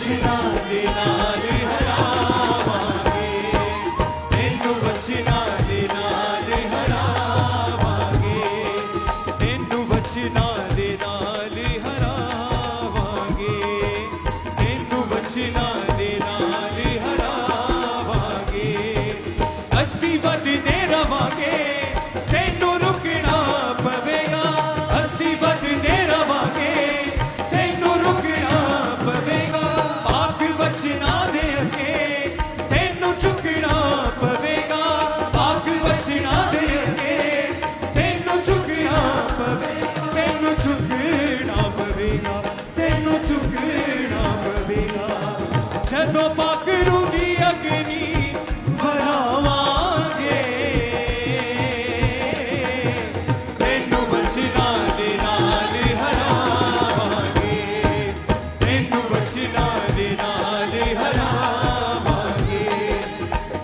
वचना दे नाल हरावांगे, तेनू वचना दे नाल हरावांगे, तेनू वचना दे नाल हरावांगे, तेनू वचना दे नाल हरावांगे। असी वधदे रवांगे, तेनू रुकना पवेगा, असी वधदे रवांगे, तेनू रुकना पवेगा। पाक वचना दे अगे तेनू झुकना पवेगा, पाक वचना दे अगे तेनू झुकना पवेगा, तेनू झुकना पवेगा, तेनू झुकना पवेगा। जदों पाक रूही अग्नि भरावांगे, तेनू वचना दे नाल हरावांगे, तेनू वचना दे नाल हरावांगे,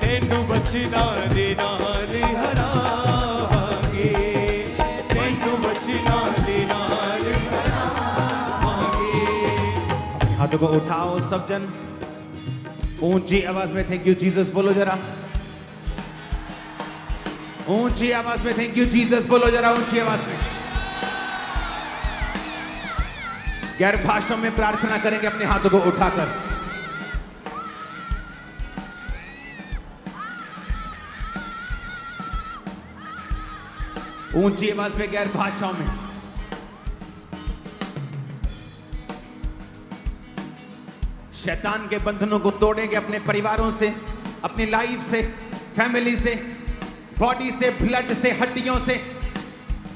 तेनू वचना दे नाल हरावांगे, तेनू वचना दे नाल हरावांगे। हाथों को उठाओ सब जन, ऊंची आवाज में थैंक यू जीसस बोलो जरा, ऊंची आवाज में थैंक यू जीसस बोलो जरा, ऊंची आवाज में। गैर भाषाओं में प्रार्थना करेंगे अपने हाथों को उठाकर। ऊंची आवाज में गैर भाषाओं में। शैतान के बंधनों को तोड़ेंगे अपने परिवारों से, अपनी लाइफ से, फैमिली से, बॉडी से, ब्लड से, हड्डियों से,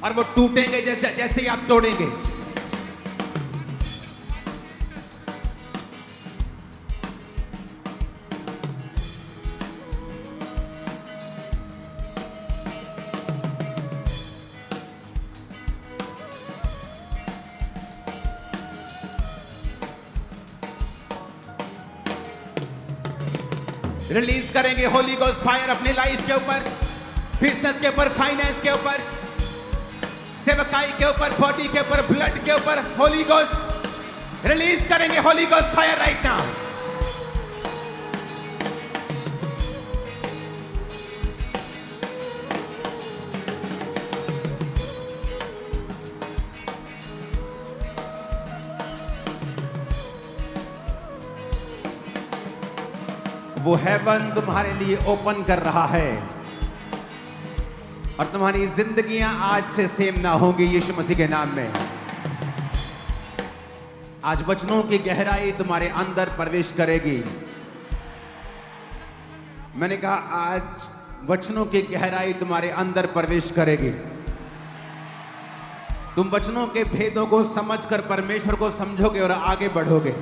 और वो टूटेंगे जैसे ही आप तोड़ेंगे। रिलीज करेंगे होली गोस्ट फायर अपनी लाइफ के ऊपर, बिजनेस के ऊपर, फाइनेंस के ऊपर, सेवकाई के ऊपर, बॉडी के ऊपर, ब्लड के ऊपर। होली गोस्ट रिलीज करेंगे Holi Ghost fire right now. वो हेवन तुम्हारे लिए ओपन कर रहा है और तुम्हारी जिंदगियां आज से सेम ना होंगी यीशु मसीह के नाम में। आज वचनों की गहराई तुम्हारे अंदर प्रवेश करेगी। मैंने कहा आज वचनों की गहराई तुम्हारे अंदर प्रवेश करेगी। तुम वचनों के भेदों को समझकर परमेश्वर को समझोगे और आगे बढ़ोगे।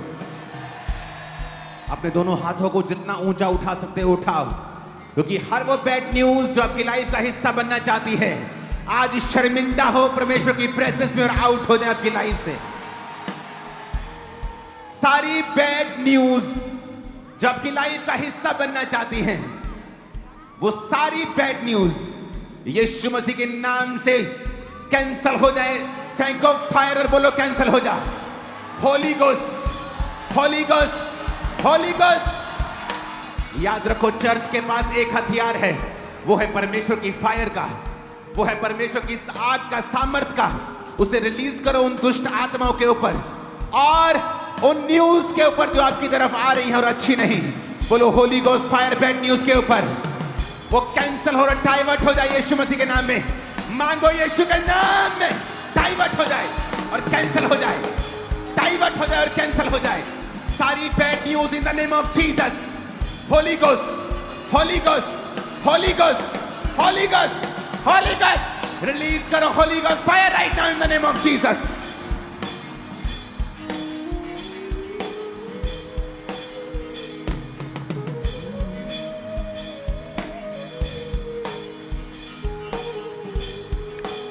अपने दोनों हाथों को जितना ऊंचा उठा सकते हो उठाओ, क्योंकि हर वो बैड न्यूज जो आपकी लाइफ का हिस्सा बनना चाहती है आज शर्मिंदा हो परमेश्वर की प्रेजेंस में और आउट हो जाए आपकी लाइफ से। सारी बैड न्यूज जो आपकी लाइफ का हिस्सा बनना चाहती हैं, वो सारी बैड न्यूज यीशु मसीह के नाम से कैंसल हो जाए। थैंक ऑफ फायर और बोलो कैंसल हो जा। Holi Ghost, Holy Ghost, Holy ghost. याद रखो चर्च के पास एक हथियार है, वो है परमेश्वर की फायर का, वो है परमेश्वर की आग का, सामर्थ का। उसे रिलीज करो उन दुष्ट आत्माओं के ऊपर और उन न्यूज के ऊपर जो आपकी तरफ आ रही है और अच्छी नहीं। बोलो Holi Ghost fire bad news के ऊपर, वो कैंसल हो रहा, डाइवर्ट हो जाए यीशु मसीह के नाम में। मांगो यीशु के नाम में, डाइवर्ट हो जाए और कैंसल हो जाए, डाइवर्ट हो जाए और कैंसल हो जाए सारी bad news in the name of Jesus. Holy Ghost, Holy Ghost, Holy Ghost, Holy Ghost, Holy Ghost. Release करो Holy Ghost fire right now in the name of Jesus.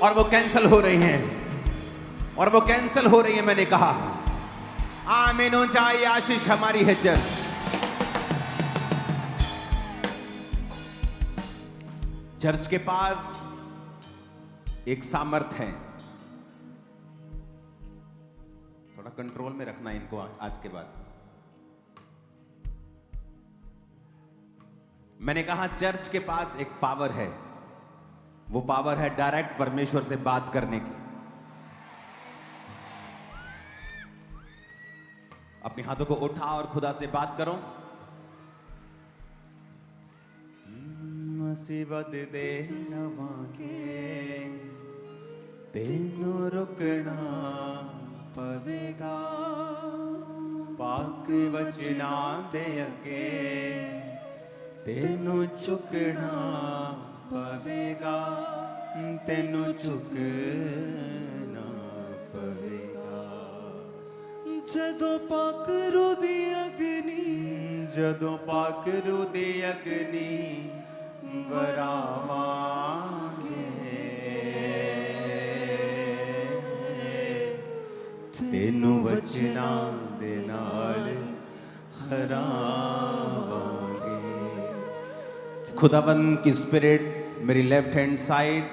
और वो कैंसल हो रही हैं, और वो कैंसल हो रही है। मैंने कहा आमीन हो जाए, आशीष हमारी है चर्च। चर्च के पास एक सामर्थ है, थोड़ा कंट्रोल में रखना इनको आज के बाद। मैंने कहा चर्च के पास एक पावर है, वो पावर है डायरेक्ट परमेश्वर से बात करने की। अपने हाथों को उठा और खुदा से बात करो। मुसीबत दे रवांगे तेनू रुकना पवेगा, पाक वचना दे अगे तेनू झुकना पवेगा, तेनू झुकना पवेगा। जदों पाकरू दी अग्नि, जदों पाकरू दी अग्नि वरावांगे, तेनू वचना दे नाल हरावांगे। खुदाबंद की स्पिरिट मेरी लेफ्ट हैंड साइड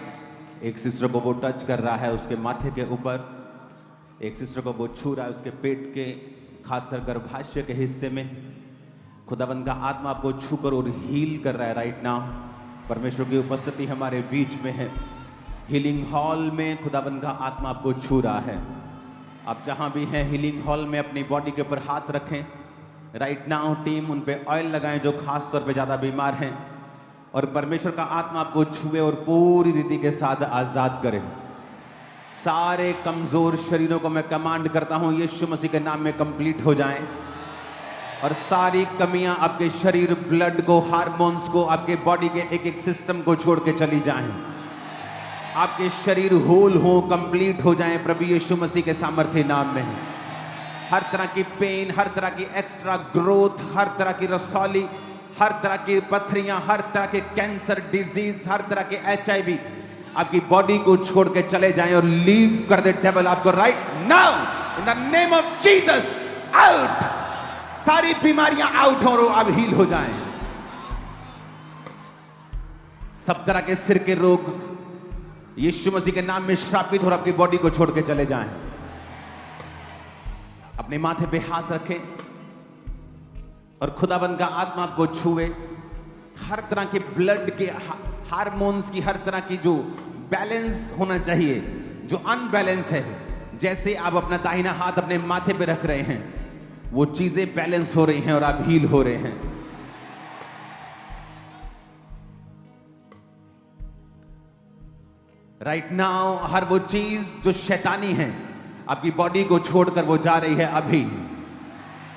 एक सिस्टर को वो टच कर रहा है, उसके माथे के ऊपर। एक सिस्टर को वो छू रहा है उसके पेट के खासकर गर्भाशय के हिस्से में। खुदाबंद का आत्मा आपको छूकर और हील कर रहा है राइट नाउ। परमेश्वर की उपस्थिति हमारे बीच में है। हीलिंग हॉल में खुदाबंद का आत्मा आपको छू रहा है। आप जहां भी हैं हीलिंग हॉल में अपनी बॉडी के ऊपर हाथ रखें राइट नाउ। टीम उन पे ऑयल लगाएं जो खास तौर पे ज़्यादा बीमार हैं, और परमेश्वर का आत्मा आपको छुए और पूरी रीति के साथ आज़ाद करे। सारे कमज़ोर शरीरों को मैं कमांड करता हूं यीशु मसीह के नाम में कंप्लीट हो जाएं, और सारी कमियां आपके शरीर, ब्लड को, हार्मोन्स को, आपके बॉडी के एक एक सिस्टम को छोड़ के चली जाएं। आपके शरीर होल हो, कंप्लीट हो जाएं प्रभु यीशु मसीह के सामर्थ्य नाम में। हर तरह की पेन, हर तरह की एक्स्ट्रा ग्रोथ, हर तरह की रसौली, हर तरह की पथरियां, हर तरह के कैंसर डिजीज, हर तरह के HIV आपकी बॉडी को छोड़ के चले जाएं और लीव कर दे डेविल आपको right now in the name of Jesus. Out, सारी बीमारियां आउट हो, अब हील हो जाएं। सब तरह के सिर के रोग यीशु मसीह के नाम में श्रापित और आपकी बॉडी को छोड़ के चले जाएं। अपने माथे पे हाथ रखें और खुदाबंद का आत्मा आपको छुए। हर तरह के ब्लड के, हार्मोन्स की, हर तरह की जो बैलेंस होना चाहिए, जो अनबैलेंस है, जैसे आप अपना दाहिना हाथ अपने माथे पे रख रहे हैं, वो चीजें बैलेंस हो रही हैं और आप हील हो रहे हैं। राइट नाउ हर वो चीज जो शैतानी है आपकी बॉडी को छोड़कर वो जा रही है अभी।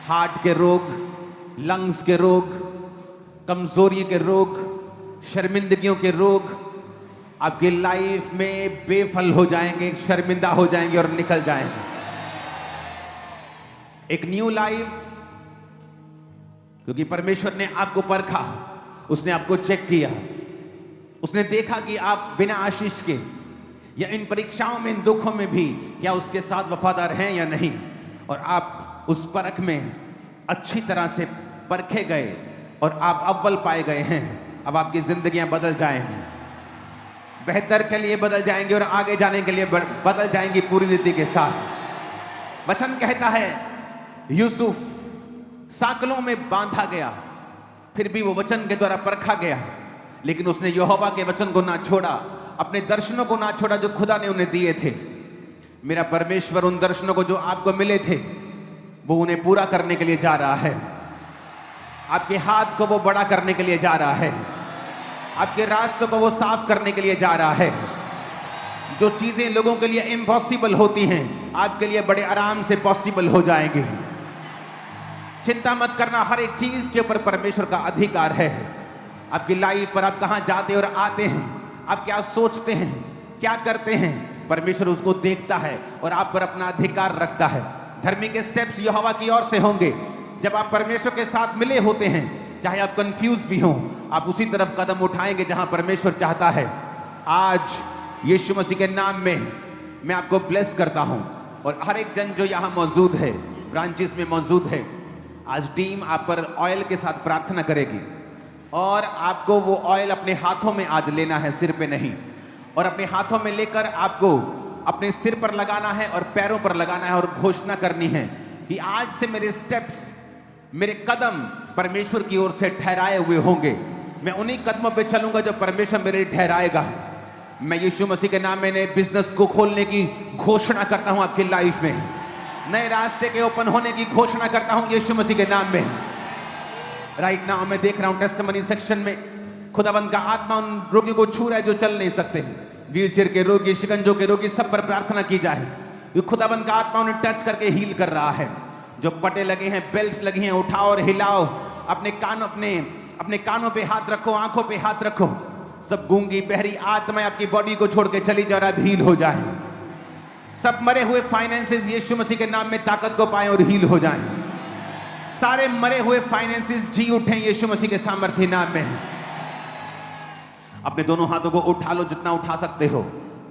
हार्ट के रोग, लंग्स के रोग, कमजोरी के रोग, शर्मिंदगियों के रोग आपकी लाइफ में बेफल हो जाएंगे, शर्मिंदा हो जाएंगे और निकल जाएंगे। एक न्यू लाइफ, क्योंकि परमेश्वर ने आपको परखा, उसने आपको चेक किया, उसने देखा कि आप बिना आशीष के या इन परीक्षाओं में, इन दुखों में भी क्या उसके साथ वफादार हैं या नहीं, और आप उस परख में अच्छी तरह से परखे गए और आप अव्वल पाए गए हैं। अब आपकी जिंदगियां बदल जाएंगी, बेहतर के लिए बदल जाएंगी और आगे जाने के लिए बदल जाएंगी पूरी रीति के साथ। वचन कहता है यूसुफ साकलों में बांधा गया, फिर भी वो वचन के द्वारा परखा गया, लेकिन उसने यहोवा के वचन को ना छोड़ा, अपने दर्शनों को ना छोड़ा जो खुदा ने उन्हें दिए थे। मेरा परमेश्वर उन दर्शनों को जो आपको मिले थे वो उन्हें पूरा करने के लिए जा रहा है। आपके हाथ को वो बड़ा करने के लिए जा रहा है, आपके रास्तों को वो साफ करने के लिए जा रहा है। जो चीजें लोगों के लिए इम्पॉसिबल होती हैं आपके लिए बड़े आराम से पॉसिबल हो जाएंगी। चिंता मत करना, हर एक चीज के ऊपर परमेश्वर का अधिकार है। आपकी लाइफ पर आप कहां जाते और आते हैं, आप क्या सोचते हैं, क्या करते हैं, परमेश्वर उसको देखता है और आप पर अपना अधिकार रखता है। धर्मी के स्टेप्स यहोवा की ओर से होंगे। जब आप परमेश्वर के साथ मिले होते हैं, चाहे आप कंफ्यूज भी हों, आप उसी तरफ कदम उठाएंगे जहां परमेश्वर चाहता है। आज यीशु मसीह के नाम में मैं आपको ब्लेस करता हूं, और हर एक जन जो यहां मौजूद है, ब्रांचेस में मौजूद है, आज टीम आप पर ऑयल के साथ प्रार्थना करेगी, और आपको वो ऑयल अपने हाथों में आज लेना है, सिर पे नहीं। और अपने हाथों में लेकर आपको अपने सिर पर लगाना है और पैरों पर लगाना है, और घोषणा करनी है कि आज से मेरे स्टेप्स, मेरे कदम परमेश्वर की ओर से ठहराए हुए होंगे। मैं उन्हीं कदमों पे चलूंगा जो परमेश्वर मेरे लिए ठहराएगा। मैं यीशु मसीह के नाम में नए बिजनेस को खोलने की घोषणा करता हूं आपकी लाइफ में। नए रास्ते के ओपन होने की घोषणा करता हूं यीशु मसीह के नाम में। राइट नाउ मैं देख रहा हूं टेस्टिमनी सेक्शन में खुदाबंद का आत्मा उन रोगियों को छू रहा है जो चल नहीं सकते। व्हीलचेयर के रोगी, शिकंजों के रोगी, सब पर प्रार्थना की जाए। ये खुदाबंद का आत्मा उन्हें टच करके हील कर रहा है। जो पटे लगे हैं, बेल्ट्स लगी हैं, उठाओ और हिलाओ। अपने कानों पे हाथ रखो, आंखों पे हाथ रखो। सब गूंगी बहरी आत्माएं आपकी बॉडी को छोड़ के चली जा रहा, हील हो जाए। सब मरे हुए फाइनेंसेस यीशु मसीह के नाम में ताकत को पाएं और हील हो जाएं। सारे मरे हुए फाइनेंसेस जी उठें यीशु मसीह के सामर्थ्य नाम में। अपने दोनों हाथों को उठा लो जितना उठा सकते हो।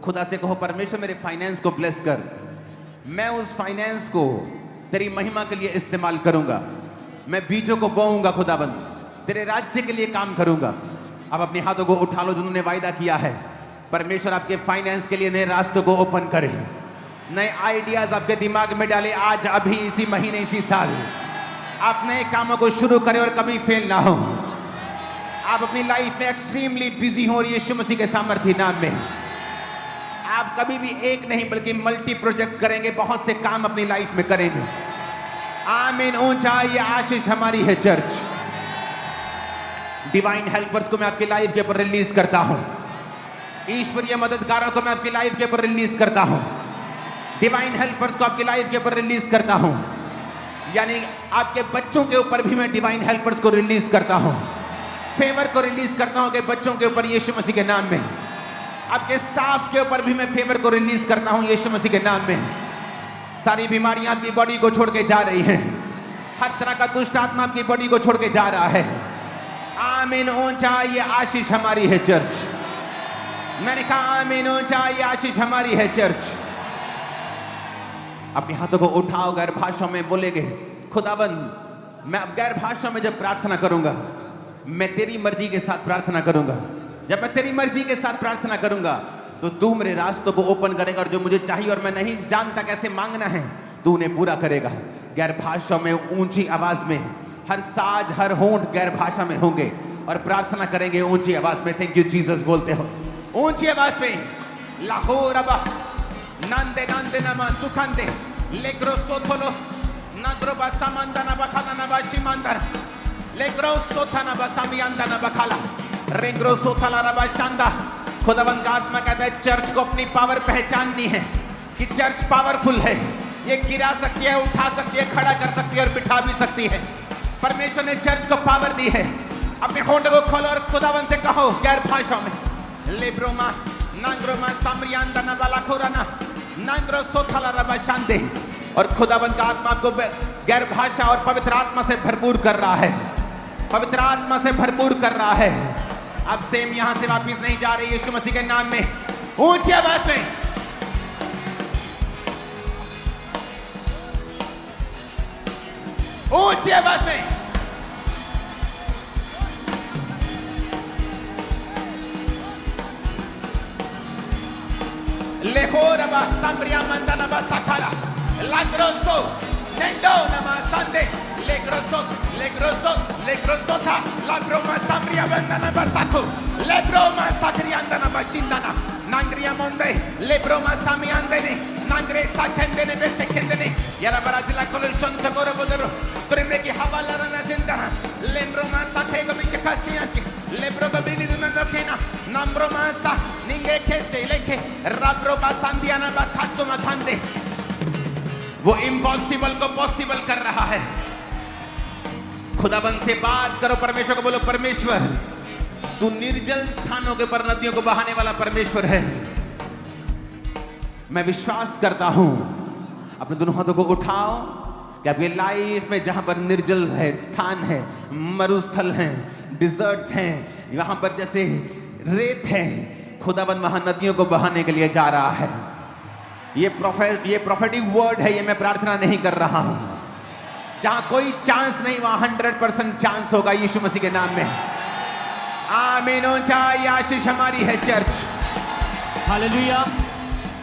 खुदा से कहो, परमेश्वर मेरे फाइनेंस को ब्लेस कर। मैं उस फाइनेंस को तेरी महिमा के लिए इस्तेमाल करूंगा। मैं बीजों को बोऊंगा खुदाबंद, तेरे राज्य के लिए काम करूंगा। अब अपने हाथों को उठा लो जिन्होंने वायदा किया है। परमेश्वर आपके फाइनेंस के लिए नए रास्तों को ओपन करे, नए आइडियाज आपके दिमाग में डाले। आज, अभी, इसी महीने, इसी साल आप नए कामों को शुरू करें और कभी फेल ना हो। आप अपनी लाइफ में एक्सट्रीमली बिजी हो यीशु मसीह के सामर्थ्य नाम में। आप कभी भी एक नहीं बल्कि मल्टी प्रोजेक्ट करेंगे, बहुत से काम अपनी लाइफ में करेंगे। आमीन। ऊंचा ये आशीष हमारी है चर्च। डिवाइन हेल्पर्स को मैं आपकी लाइफ के ऊपर रिलीज करता हूं। ईश्वरीय मददगारों को मैं आपकी लाइफ के ऊपर रिलीज करता हूं। डिवाइन हेल्पर्स को आपकी लाइफ के ऊपर रिलीज करता हूं। यानी आपके बच्चों के ऊपर भी मैं डिवाइन हेल्पर्स को रिलीज करता हूं। फेवर को रिलीज करता हूं कि बच्चों के ऊपर यीशु मसीह के नाम में। आपके स्टाफ के ऊपर भी मैं फेवर को रिलीज करता हूं यीशु मसीह के नाम में। सारी बीमारियां आपकी बॉडी को छोड़ के जा रही हैं। हर तरह का दुष्ट आत्मा आपकी बॉडी को छोड़ के जा रहा है। आमीन। ऊंचा ये आशीष हमारी है चर्च। मैंने कहा आमीन। ऊंचा ये आशीष हमारी है चर्च। अपने हाथों को उठाओ, गैर भाषाओं में बोलेंगे, खुदाबंद मैं अब गैर भाषा में जब प्रार्थना करूंगा, मैं तेरी मर्जी के साथ प्रार्थना करूंगा। जब मैं तेरी मर्जी के साथ प्रार्थना करूंगा तो तू मेरे रास्तों को ओपन करेगा और जो मुझे चाहिए और मैं नहीं जानता कैसे मांगना है, तू उन्हें पूरा करेगा। गैर भाषा में ऊंची आवाज में, हर साज हर होंठ गैर भाषा में होंगे और प्रार्थना करेंगे ऊंची आवाज में। थैंक यू जीसस बोलते हो ऊंची आवाज में। लाहौर अबा नंदे नंदे नमा सुखंदे लेग्रो सोथोलो नद्रोबा सामंदना बखाना नबाशी मंदर लेग्रो सोथाना बसामियांदना बखाला रेंग्रो सोथाला रबा शांदा। खुदावंद का आत्मा कहता है चर्च को अपनी पावर पहचाननी है कि चर्च पावरफुल है। ये गिरा सकती है, उठा सकती है, खड़ा कर सकती है और बिठा भी सकती है। परमेश्वर ने चर्च को पावर दी है। अपने होंठ को खोलो और खुदावंद से कहो गैर भाषा में। लेब्रोमा नांग्रोमा सामरियांदना बालाखोराना नांग्रो सोथाला रबा शांदे। और खुदावंद का आत्मा आपको गैर भाषा और पवित्र आत्मा से भरपूर कर रहा है। पवित्र आत्मा से भरपूर कर रहा है। अब सेम यहां से वापिस नहीं जा रही यीशु मसीह के नाम में। ऊंची आवाज में ऊंची आवाज में लेहोरबा सामरिया मंदनबा सखाला लाग्रोसो नेंडो नमा संदे लेग्रोसो था लाब्रोमा सामरिया मंदनबा साखो लेब्रोमा साखरियांदनबा शिंदना नांग्रिया मोंदे लेब्रोमा सामियांदने नांग्रे साखेंदने बेसेखेंदने यारा ब्राजीला कोलुशन तकोरो बोदरो तुरिमे की हवाला रना जिंदना लेब्रोमा साखेगो मिशकासियांची लेब्रोगो बिनी दुनंदोकेना नम्ब्रोमा सा निंगे केसे लेके राब्रोबा सांदियाना बा खासुमा खांदे। वो इम्पॉसिबल को पॉसिबल कर रहा है। खुदाबंद से बात करो, परमेश्वर को बोलो परमेश्वर तू निर्जल स्थानों के पर नदियों को बहाने वाला परमेश्वर है। मैं विश्वास करता हूं। अपने दोनों हाथों को उठाओ कि आपकी लाइफ में जहां पर निर्जल है स्थान है, मरुस्थल है, डिजर्ट है, वहां पर जैसे रेत है, खुदाबंद वहां नदियों को बहाने के लिए जा रहा है। ये प्रोफेटिक वर्ड है, ये मैं प्रार्थना नहीं कर रहा हूं। जहां कोई चांस नहीं वहां 100% चांस होगा यीशु मसीह के नाम में। आमीन। ऊंचाई आशीष हमारी है चर्च। हालेलुया।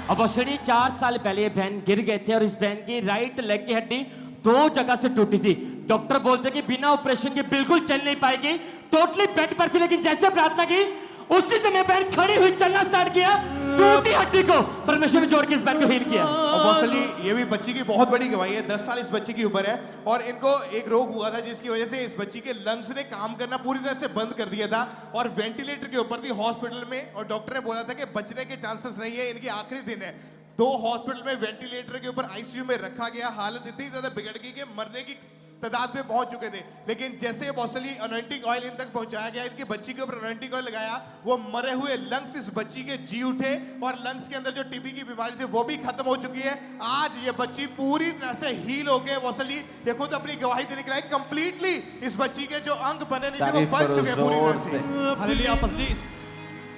अब असली 4 साल पहले ये बहन गिर गए थे और इस बहन की राइट लेग की हड्डी 2 जगह से टूटी थी। डॉक्टर बोलते कि बिना ऑपरेशन के बिल्कुल चल नहीं पाएगी। टोटली बेड पर थी, लेकिन जैसे प्रार्थना की उसी समय बहन खड़ी हुई चलना स्टार्ट किया। टूटी हड्डी को परमेश्वर ने जोड़ के इस बहन को हील किया। और बॉसली ये भी बच्ची की बहुत बड़ी गवाही है। 10 साल इस बच्ची की उम्र है और इनको एक रोग हुआ था जिसकी वजह से इस बच्ची के लंग्स ने काम करना पूरी तरह से बंद कर दिया था और वेंटिलेटर के ऊपर थी हॉस्पिटल में, और डॉक्टर ने बोला था कि बचने के चांसेस नहीं है, इनकी आखिरी दिन है। 2 हॉस्पिटल में वेंटिलेटर के ऊपर आईसीयू में रखा गया। हालत इतनी ज्यादा बिगड़ गई कि मरने की तादाद पे पहुंच चुके थे, लेकिन जैसे बॉसली अनॉइंटिंग ऑयल इन तक पहुंचाया गया, इनकी बच्ची के ऊपर अनॉइंटिंग ऑयल लगाया, वो मरे हुए लंग्स इस बच्ची के जी उठे और लंग्स के अंदर जो टीबी की बीमारी थी वो भी खत्म हो चुकी है। आज ये बच्ची पूरी तरह से हील हो गए। बॉसली ये खुद अपनी गवाही देने के लिए कंप्लीटली इस बच्ची के जो अंग बने नहीं थे वो बन चुके हैं पूरी तरह से। हालेलुया पसली,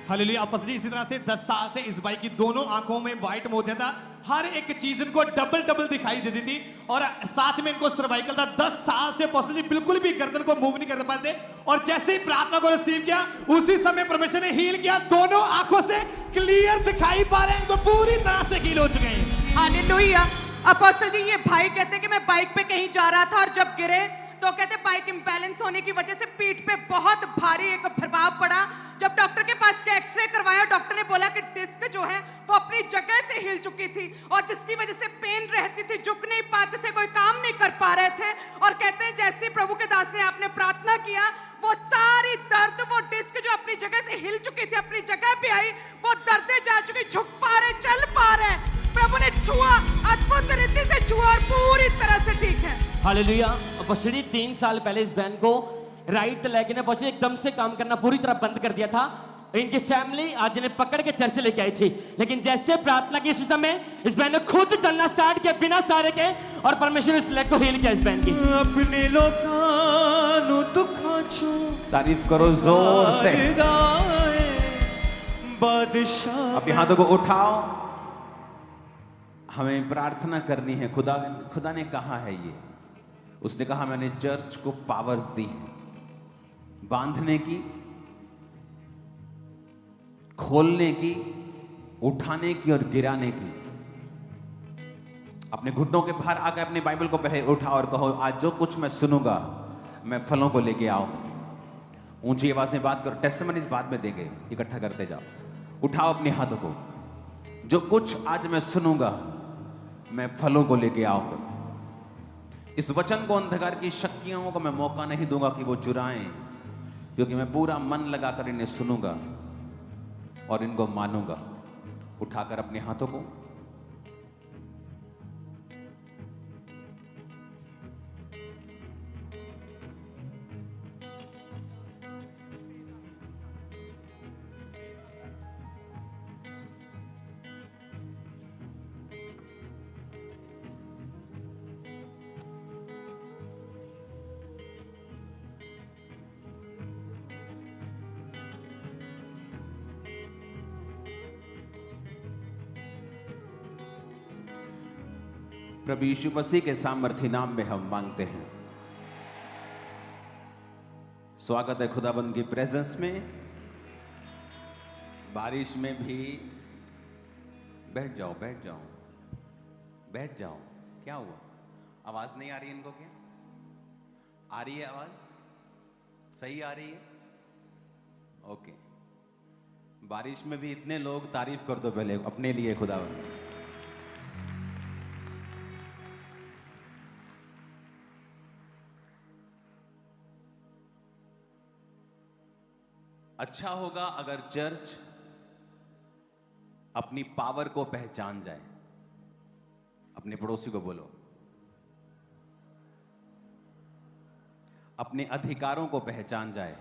हालेलुया पसली। इसी तरह से 10 साल से इस भाई की दोनों आंखों में व्हाइट मोतिया था, हर एक चीज इनको डबल डबल दिखाई देती थी और साथ में इनको सर्वाइकल था। 10 साल से पॉसिबली बिल्कुल भी गर्दन को मूव नहीं कर पाते और जैसे ही प्रार्थना को रिसीव किया उसी समय परमेश्वर ने हील किया। दोनों आंखों से क्लियर दिखाई पा रहे हैं, इनको पूरी तरह से हील हो चुके हैं। हालेलुया। अपोस्टल जी ये भाई कहते कि मैं बाइक पे कहीं जा रहा था और जब गिरे तो कहते बाइक इंबैलेंस होने की वजह से पीठ पे बहुत भारी एक प्रभाव पड़ा। जब डॉक्टर के पास एक्सरे करवाया, डॉक्टर ने बोला कि डिस्क जो है वो अपनी जगह से हिल चुकी थी और जिसकी वजह से पेन रहती थी, झुक नहीं पाते थे, कोई काम नहीं कर पा रहे थे। और कहते हैं जैसे प्रभु के दास ने आपने प्रार्थना किया, वो सारी दर्द, वो डिस्क जो अपनी जगह से हिल चुकी थी अपनी जगह पे आई, वो दर्दें जा चुकी, झुक पा रहे, चल पा रहे। प्रभु ने छुआ, अद्भुत रीति से छुआ और पूरी तरह से ठीक है। हालेलुया। बशरी 3 साल पहले इस बहन को राइट लेग ने बशरी एकदम से काम करना पूरी तरह बंद कर दिया था। इनकी फैमिली आज इन्हें पकड़ के चर्च लेके आई थी, लेकिन जैसे प्रार्थना की उसी समय इस बहन ने खुद चलना स्टार्ट किया बिना सहारे के और परमेश्वर इस लेग को हील किया इस बहन की। अपने लोकानु दुखाचो तारीफ करो जोर से। बादशाह अपने हाथों को उठाओ। हमें प्रार्थना करनी है। खुदा ने कहा है ये, उसने कहा मैंने चर्च को पावर्स दी हैं बांधने की, खोलने की, उठाने की और गिराने की। अपने घुटनों के बाहर आकर अपनी बाइबल को पहले उठाओ और कहो आज जो कुछ मैं सुनूंगा मैं फलों को लेके आऊंगा। ऊंची आवाज में बात करो, टेस्टिमनीज बाद में देंगे, इकट्ठा करते जाओ। उठाओ अपने हाथों को, जो कुछ आज मैं सुनूंगा मैं फलों को लेके आऊंगा। इस वचन को अंधकार की शक्तियों को मैं मौका नहीं दूंगा कि वो चुराएं, क्योंकि मैं पूरा मन लगाकर इन्हें सुनूंगा और इनको मानूंगा। उठाकर अपने हाथों को प्रभु यीशु मसीह के सामर्थ्य नाम में हम मांगते हैं। स्वागत है खुदाबंद की प्रेजेंस में। बारिश में भी बैठ जाओ, बैठ जाओ, बैठ जाओ। क्या हुआ? आवाज नहीं आ रही इनको? क्या आ रही है? आवाज सही आ रही है? ओके। बारिश में भी इतने लोग, तारीफ कर दो पहले अपने लिए खुदाबंद। अच्छा होगा अगर चर्च अपनी पावर को पहचान जाए। अपने पड़ोसी को बोलो, अपने अधिकारों को पहचान जाए।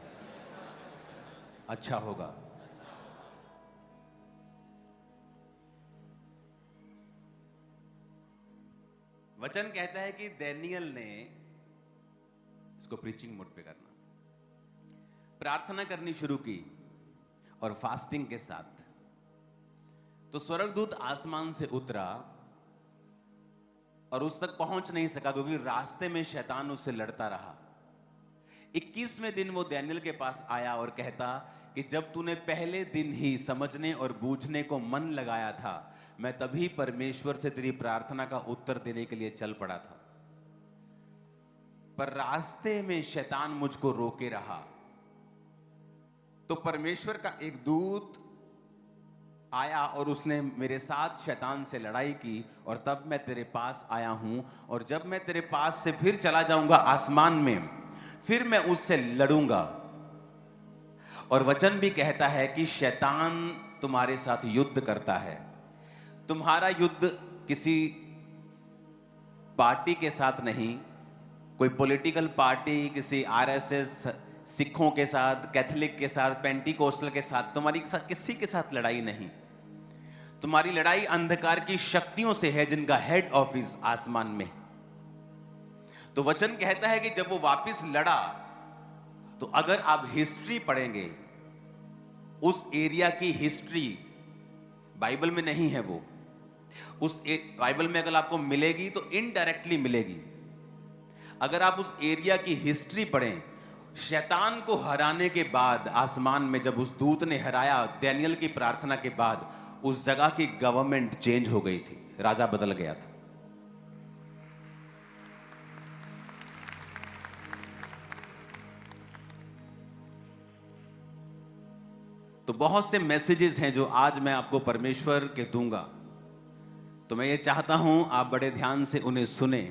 अच्छा होगा। वचन कहता है कि दानियेल ने, इसको प्रीचिंग मोड पे करना, प्रार्थना करनी शुरू की और फास्टिंग के साथ, तो स्वर्गदूत आसमान से उतरा और उस तक पहुंच नहीं सका क्योंकि रास्ते में शैतान उससे लड़ता रहा। 21वें दिन वो दानियेल के पास आया और कहता कि जब तूने पहले दिन ही समझने और बूझने को मन लगाया था, मैं तभी परमेश्वर से तेरी प्रार्थना का उत्तर देने के लिए चल पड़ा था, पर रास्ते में शैतान मुझको रोके रहा तो परमेश्वर का एक दूत आया और उसने मेरे साथ शैतान से लड़ाई की, और तब मैं तेरे पास आया हूं, और जब मैं तेरे पास से फिर चला जाऊंगा आसमान में, फिर मैं उससे लड़ूंगा। और वचन भी कहता है कि शैतान तुम्हारे साथ युद्ध करता है। तुम्हारा युद्ध किसी पार्टी के साथ नहीं, कोई पॉलिटिकल पार्टी, किसी आरएसएस, सिखों के साथ, कैथोलिक के साथ, पेंटिकोस्टल के साथ, तुम्हारी किसी के साथ लड़ाई नहीं। तुम्हारी लड़ाई अंधकार की शक्तियों से है जिनका हेड ऑफिस आसमान में। तो वचन कहता है कि जब वो वापस लड़ा, तो अगर आप हिस्ट्री पढ़ेंगे, उस एरिया की हिस्ट्री बाइबल में नहीं है, वो उस बाइबल में अगर आपको मिलेगी तो इनडायरेक्टली मिलेगी। अगर आप उस एरिया की हिस्ट्री पढ़ें, शैतान को हराने के बाद आसमान में जब उस दूत ने हराया, डैनियल की प्रार्थना के बाद, उस जगह की गवर्नमेंट चेंज हो गई थी, राजा बदल गया था। तो बहुत से मैसेजेस हैं जो आज मैं आपको परमेश्वर के दूंगा, तो मैं ये चाहता हूं आप बड़े ध्यान से उन्हें सुने।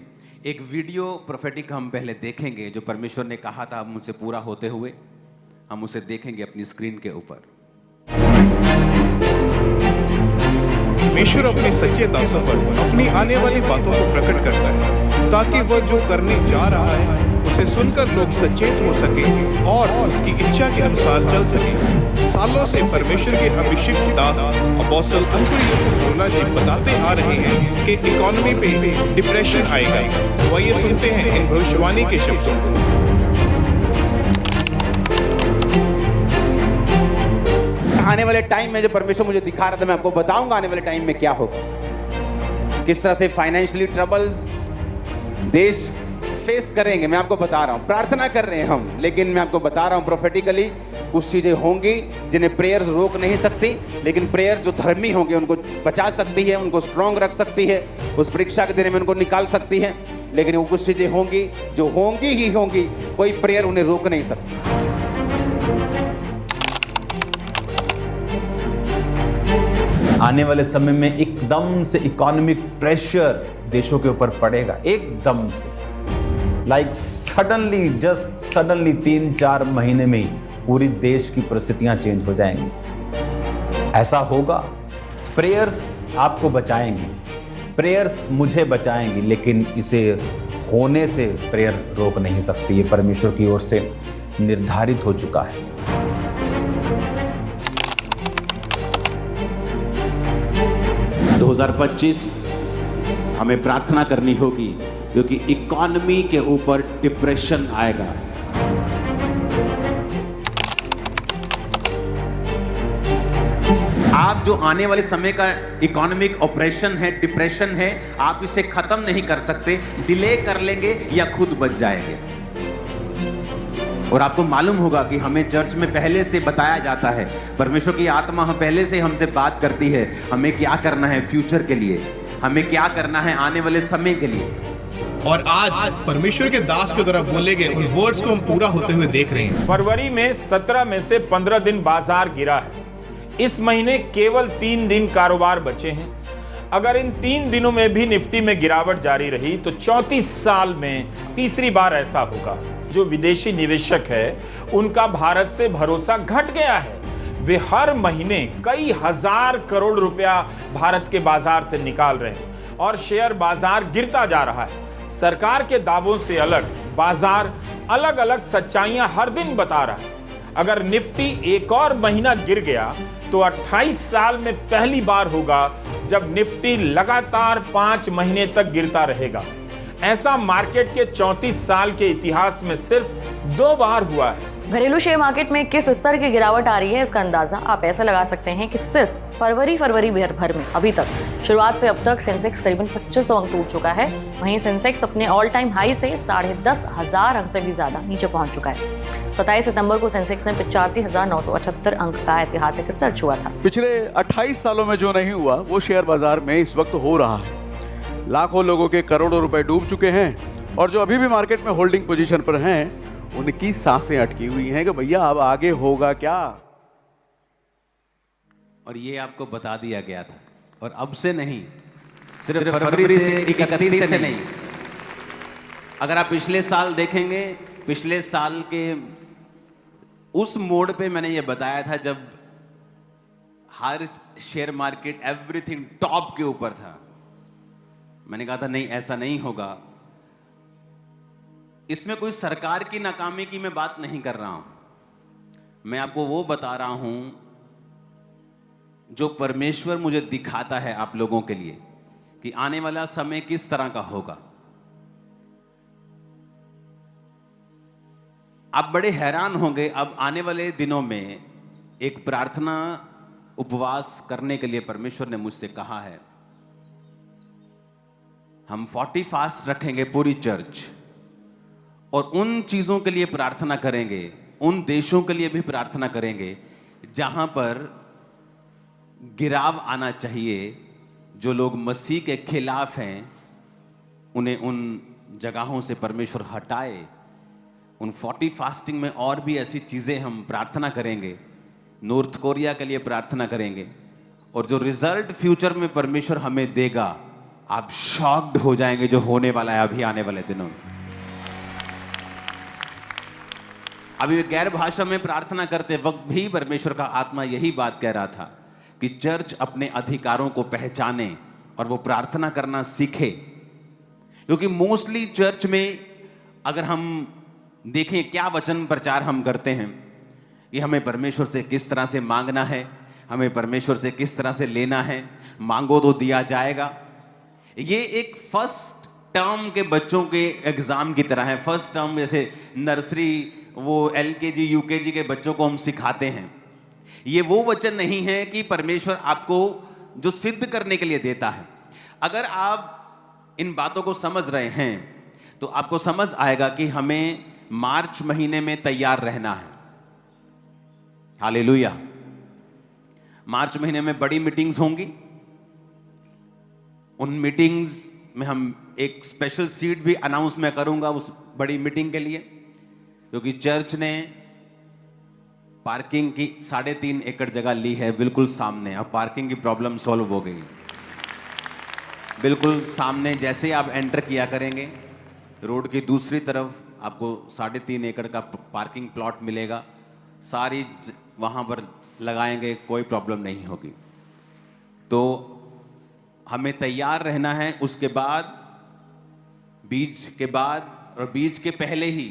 एक वीडियो प्रोफेटिक हम पहले देखेंगे जो परमेश्वर ने कहा था मुझसे पूरा होते हुए, हम उसे देखेंगे अपनी स्क्रीन के ऊपर। परमेश्वर अपने सच्चे दासों पर अपनी आने वाली बातों को प्रकट करता है, ताकि वह जो करने जा रहा है उसे सुनकर लोग सचेत हो सके और उसकी इच्छा के अनुसार चल सके। सालों से परमेश्वर के अभिषिक्त दास अपोस्टल अंकुर यूसुफ रोला जी बताते आ रहे हैं कि इकोनॉमी पे डिप्रेशन आएगा। तो आइए सुनते हैं इन भविष्यवाणी के शब्दों को। आने वाले टाइम में जो परमेश्वर मुझे दिखा रहा था, मैं आपको बताऊंगा आने वाले टाइम में क्या होगा, किस तरह से फाइनेंशियली ट्रबल्स देश फेस करेंगे। मैं आपको बता रहा हूं, प्रार्थना कर रहे हैं हम, लेकिन मैं आपको बता रहा हूं प्रोफेटिकली कुछ चीजें होंगी जिन्हें प्रेयर्स रोक नहीं सकती, लेकिन प्रेयर जो धर्मी होंगे उनको बचा सकती है, उनको स्ट्रांग रख सकती है, उस परीक्षा के दिन में उनको निकाल सकती है। लेकिन वो कुछ चीजें होंगी जो होंगी ही होंगी, कोई प्रेयर उन्हें रोक नहीं सकती। आने वाले समय में एकदम से इकोनॉमिक प्रेशर देशों के ऊपर पड़ेगा, एकदम से, लाइक सडनली, जस्ट सडनली 3-4 महीने में पूरी देश की परिस्थितियां चेंज हो जाएंगी। ऐसा होगा। प्रेयर्स आपको बचाएंगी, प्रेयर्स मुझे बचाएंगी, लेकिन इसे होने से प्रेयर रोक नहीं सकती। ये परमेश्वर की ओर से निर्धारित हो चुका है। तो 2025 हमें प्रार्थना करनी होगी, क्योंकि इकोनॉमी के ऊपर डिप्रेशन आएगा। आप जो आने वाले समय का इकोनॉमिक ऑपरेशन है, डिप्रेशन है, आप इसे खत्म नहीं कर सकते। डिले कर लेंगे या खुद बच जाएंगे। और आपको मालूम होगा कि हमें चर्च में पहले से बताया जाता है, परमेश्वर की आत्मा पहले से हमसे बात करती है, हमें क्या करना है फ्यूचर के लिए, हमें क्या करना है आने वाले समय के लिए। और आज परमेश्वर के दास के द्वारा बोले गए उन वर्ड्स को हम पूरा होते हुए देख रहे हैं। फरवरी में 17 में से 15 दिन बाजार गिरा है। इस महीने केवल 3 दिन कारोबार बचे हैं। अगर इन 3 दिनों में भी निफ्टी में गिरावट जारी रही तो 34 साल में तीसरी बार ऐसा होगा। जो विदेशी निवेशक है उनका भारत से भरोसा घट गया है। वे हर महीने कई हजार करोड़ रुपया भारत के बाजार से निकाल रहे हैं और शेयर बाजार गिरता जा रहा है। सरकार के दावों से अलग बाजार अलग अलग सच्चाइयां हर दिन बता रहा है। अगर निफ्टी एक और महीना गिर गया तो 28 साल में पहली बार होगा जब निफ्टी लगातार 5 महीने तक गिरता रहेगा। ऐसा मार्केट के 34 साल के इतिहास में सिर्फ 2 बार हुआ है। घरेलू शेयर मार्केट में किस स्तर की गिरावट आ रही है, इसका अंदाजा आप ऐसे लगा सकते हैं कि सिर्फ फरवरी भर में अभी तक शुरुआत से अब तक सेंसेक्स करीबन 2500 अंक टूट चुका है। वहीं सेंसेक्स अपने ऑल टाइम हाई से 10,500 अंक से भी ज्यादा नीचे पहुंच चुका है। 27 सितंबर को सेंसेक्स ने 85,978 अंक का ऐतिहासिक स्तर छुआ था। पिछले 28 सालों में जो नहीं हुआ वो शेयर बाजार में इस वक्त हो रहा है। लाखों लोगों के करोड़ों रुपए डूब चुके हैं और जो अभी भी मार्केट में होल्डिंग पोजीशन पर हैं उनकी सांसें अटकी हुई हैं कि भैया अब आगे होगा क्या। और ये आपको बता दिया गया था, और अब से नहीं, सिर्फ फरवरी से 31 से नहीं। अगर आप पिछले साल देखेंगे, पिछले साल के उस मोड़ पे मैंने ये बताया था जब हर शेयर मार्केट एवरीथिंग टॉप के ऊपर था। मैंने कहा था नहीं, ऐसा नहीं होगा। इसमें कोई सरकार की नाकामी की मैं बात नहीं कर रहा हूं, मैं आपको वो बता रहा हूं जो परमेश्वर मुझे दिखाता है आप लोगों के लिए कि आने वाला समय किस तरह का होगा। आप बड़े हैरान होंगे, अब आने वाले दिनों में एक प्रार्थना उपवास करने के लिए परमेश्वर ने मुझसे कहा है। हम 40 फास्ट रखेंगे पूरी चर्च, और उन चीजों के लिए प्रार्थना करेंगे, उन देशों के लिए भी प्रार्थना करेंगे जहां पर गिराव आना चाहिए। जो लोग मसीह के खिलाफ हैं उन्हें उन जगहों से परमेश्वर हटाए। उन 40 फास्टिंग में और भी ऐसी चीजें हम प्रार्थना करेंगे। नॉर्थ कोरिया के लिए प्रार्थना करेंगे, और जो रिजल्ट फ्यूचर में परमेश्वर हमें देगा, आप शॉक्ड हो जाएंगे जो होने वाला है अभी आने वाले दिनों में। अभी गैर भाषा में प्रार्थना करते वक्त भी परमेश्वर का आत्मा यही बात कह रहा था कि चर्च अपने अधिकारों को पहचाने और वो प्रार्थना करना सीखे। क्योंकि मोस्टली चर्च में अगर हम देखें क्या वचन प्रचार हम करते हैं कि हमें परमेश्वर से किस तरह से मांगना है, हमें परमेश्वर से किस तरह से लेना है, मांगो तो दिया जाएगा। ये एक फर्स्ट टर्म के बच्चों के एग्जाम की तरह है। फर्स्ट टर्म जैसे नर्सरी, वो LKG UKG के बच्चों को हम सिखाते हैं। ये वो वचन नहीं है कि परमेश्वर आपको जो सिद्ध करने के लिए देता है। अगर आप इन बातों को समझ रहे हैं तो आपको समझ आएगा कि हमें मार्च महीने में तैयार रहना है। हालेलुया। मार्च महीने में बड़ी मीटिंग्स होंगी। उन मीटिंग्स में हम एक स्पेशल सीट भी अनाउंस मैं करूंगा उस बड़ी मीटिंग के लिए, क्योंकि चर्च ने पार्किंग की 3.5 एकड़ जगह ली है बिल्कुल सामने। अब पार्किंग की प्रॉब्लम सॉल्व हो गई। बिल्कुल सामने जैसे आप एंटर किया करेंगे, रोड की दूसरी तरफ आपको 3.5 एकड़ का पार्किंग प्लॉट मिलेगा। सारी वहां पर लगाएंगे, कोई प्रॉब्लम नहीं होगी। तो हमें तैयार रहना है। उसके बाद बीज के बाद और बीज के पहले ही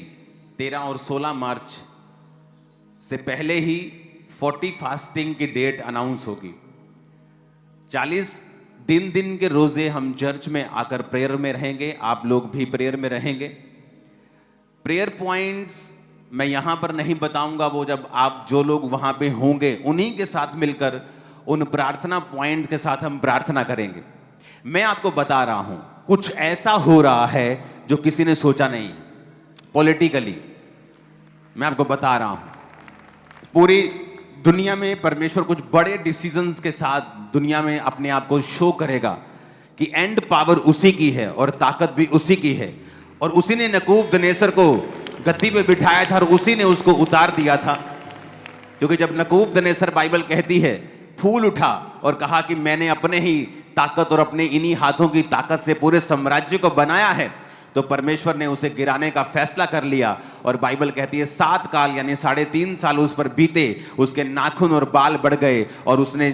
13 और 16 मार्च से पहले ही 40 फास्टिंग की डेट अनाउंस होगी। 40 दिन के रोजे हम चर्च में आकर प्रेयर में रहेंगे। आप लोग भी प्रेयर में रहेंगे। प्रेयर पॉइंट्स मैं यहां पर नहीं बताऊंगा, वो जब आप जो लोग वहां पे होंगे उन्हीं के साथ मिलकर उन प्रार्थना पॉइंट्स के साथ हम प्रार्थना करेंगे। मैं आपको बता रहा हूं कुछ ऐसा हो रहा है जो किसी ने सोचा नहीं। पॉलिटिकली मैं आपको बता रहा हूं पूरी दुनिया में परमेश्वर कुछ बड़े डिसीजंस के साथ दुनिया में अपने आप को शो करेगा कि एंड पावर उसी की है और ताकत भी उसी की है। और उसी ने नबूकदनेस्सर को गद्दी पे बिठाया था और उसी ने उसको उतार दिया था। क्योंकि जब नबूकदनेस्सर, बाइबल कहती है, फूल उठा और कहा कि मैंने अपने ही ताकत और अपने इन्हीं हाथों की ताकत से पूरे साम्राज्य को बनाया है, तो परमेश्वर ने उसे गिराने का फैसला कर लिया। और बाइबल कहती है 7 काल यानी 3.5 साल उस पर बीते, उसके नाखून और बाल बढ़ गए और उसने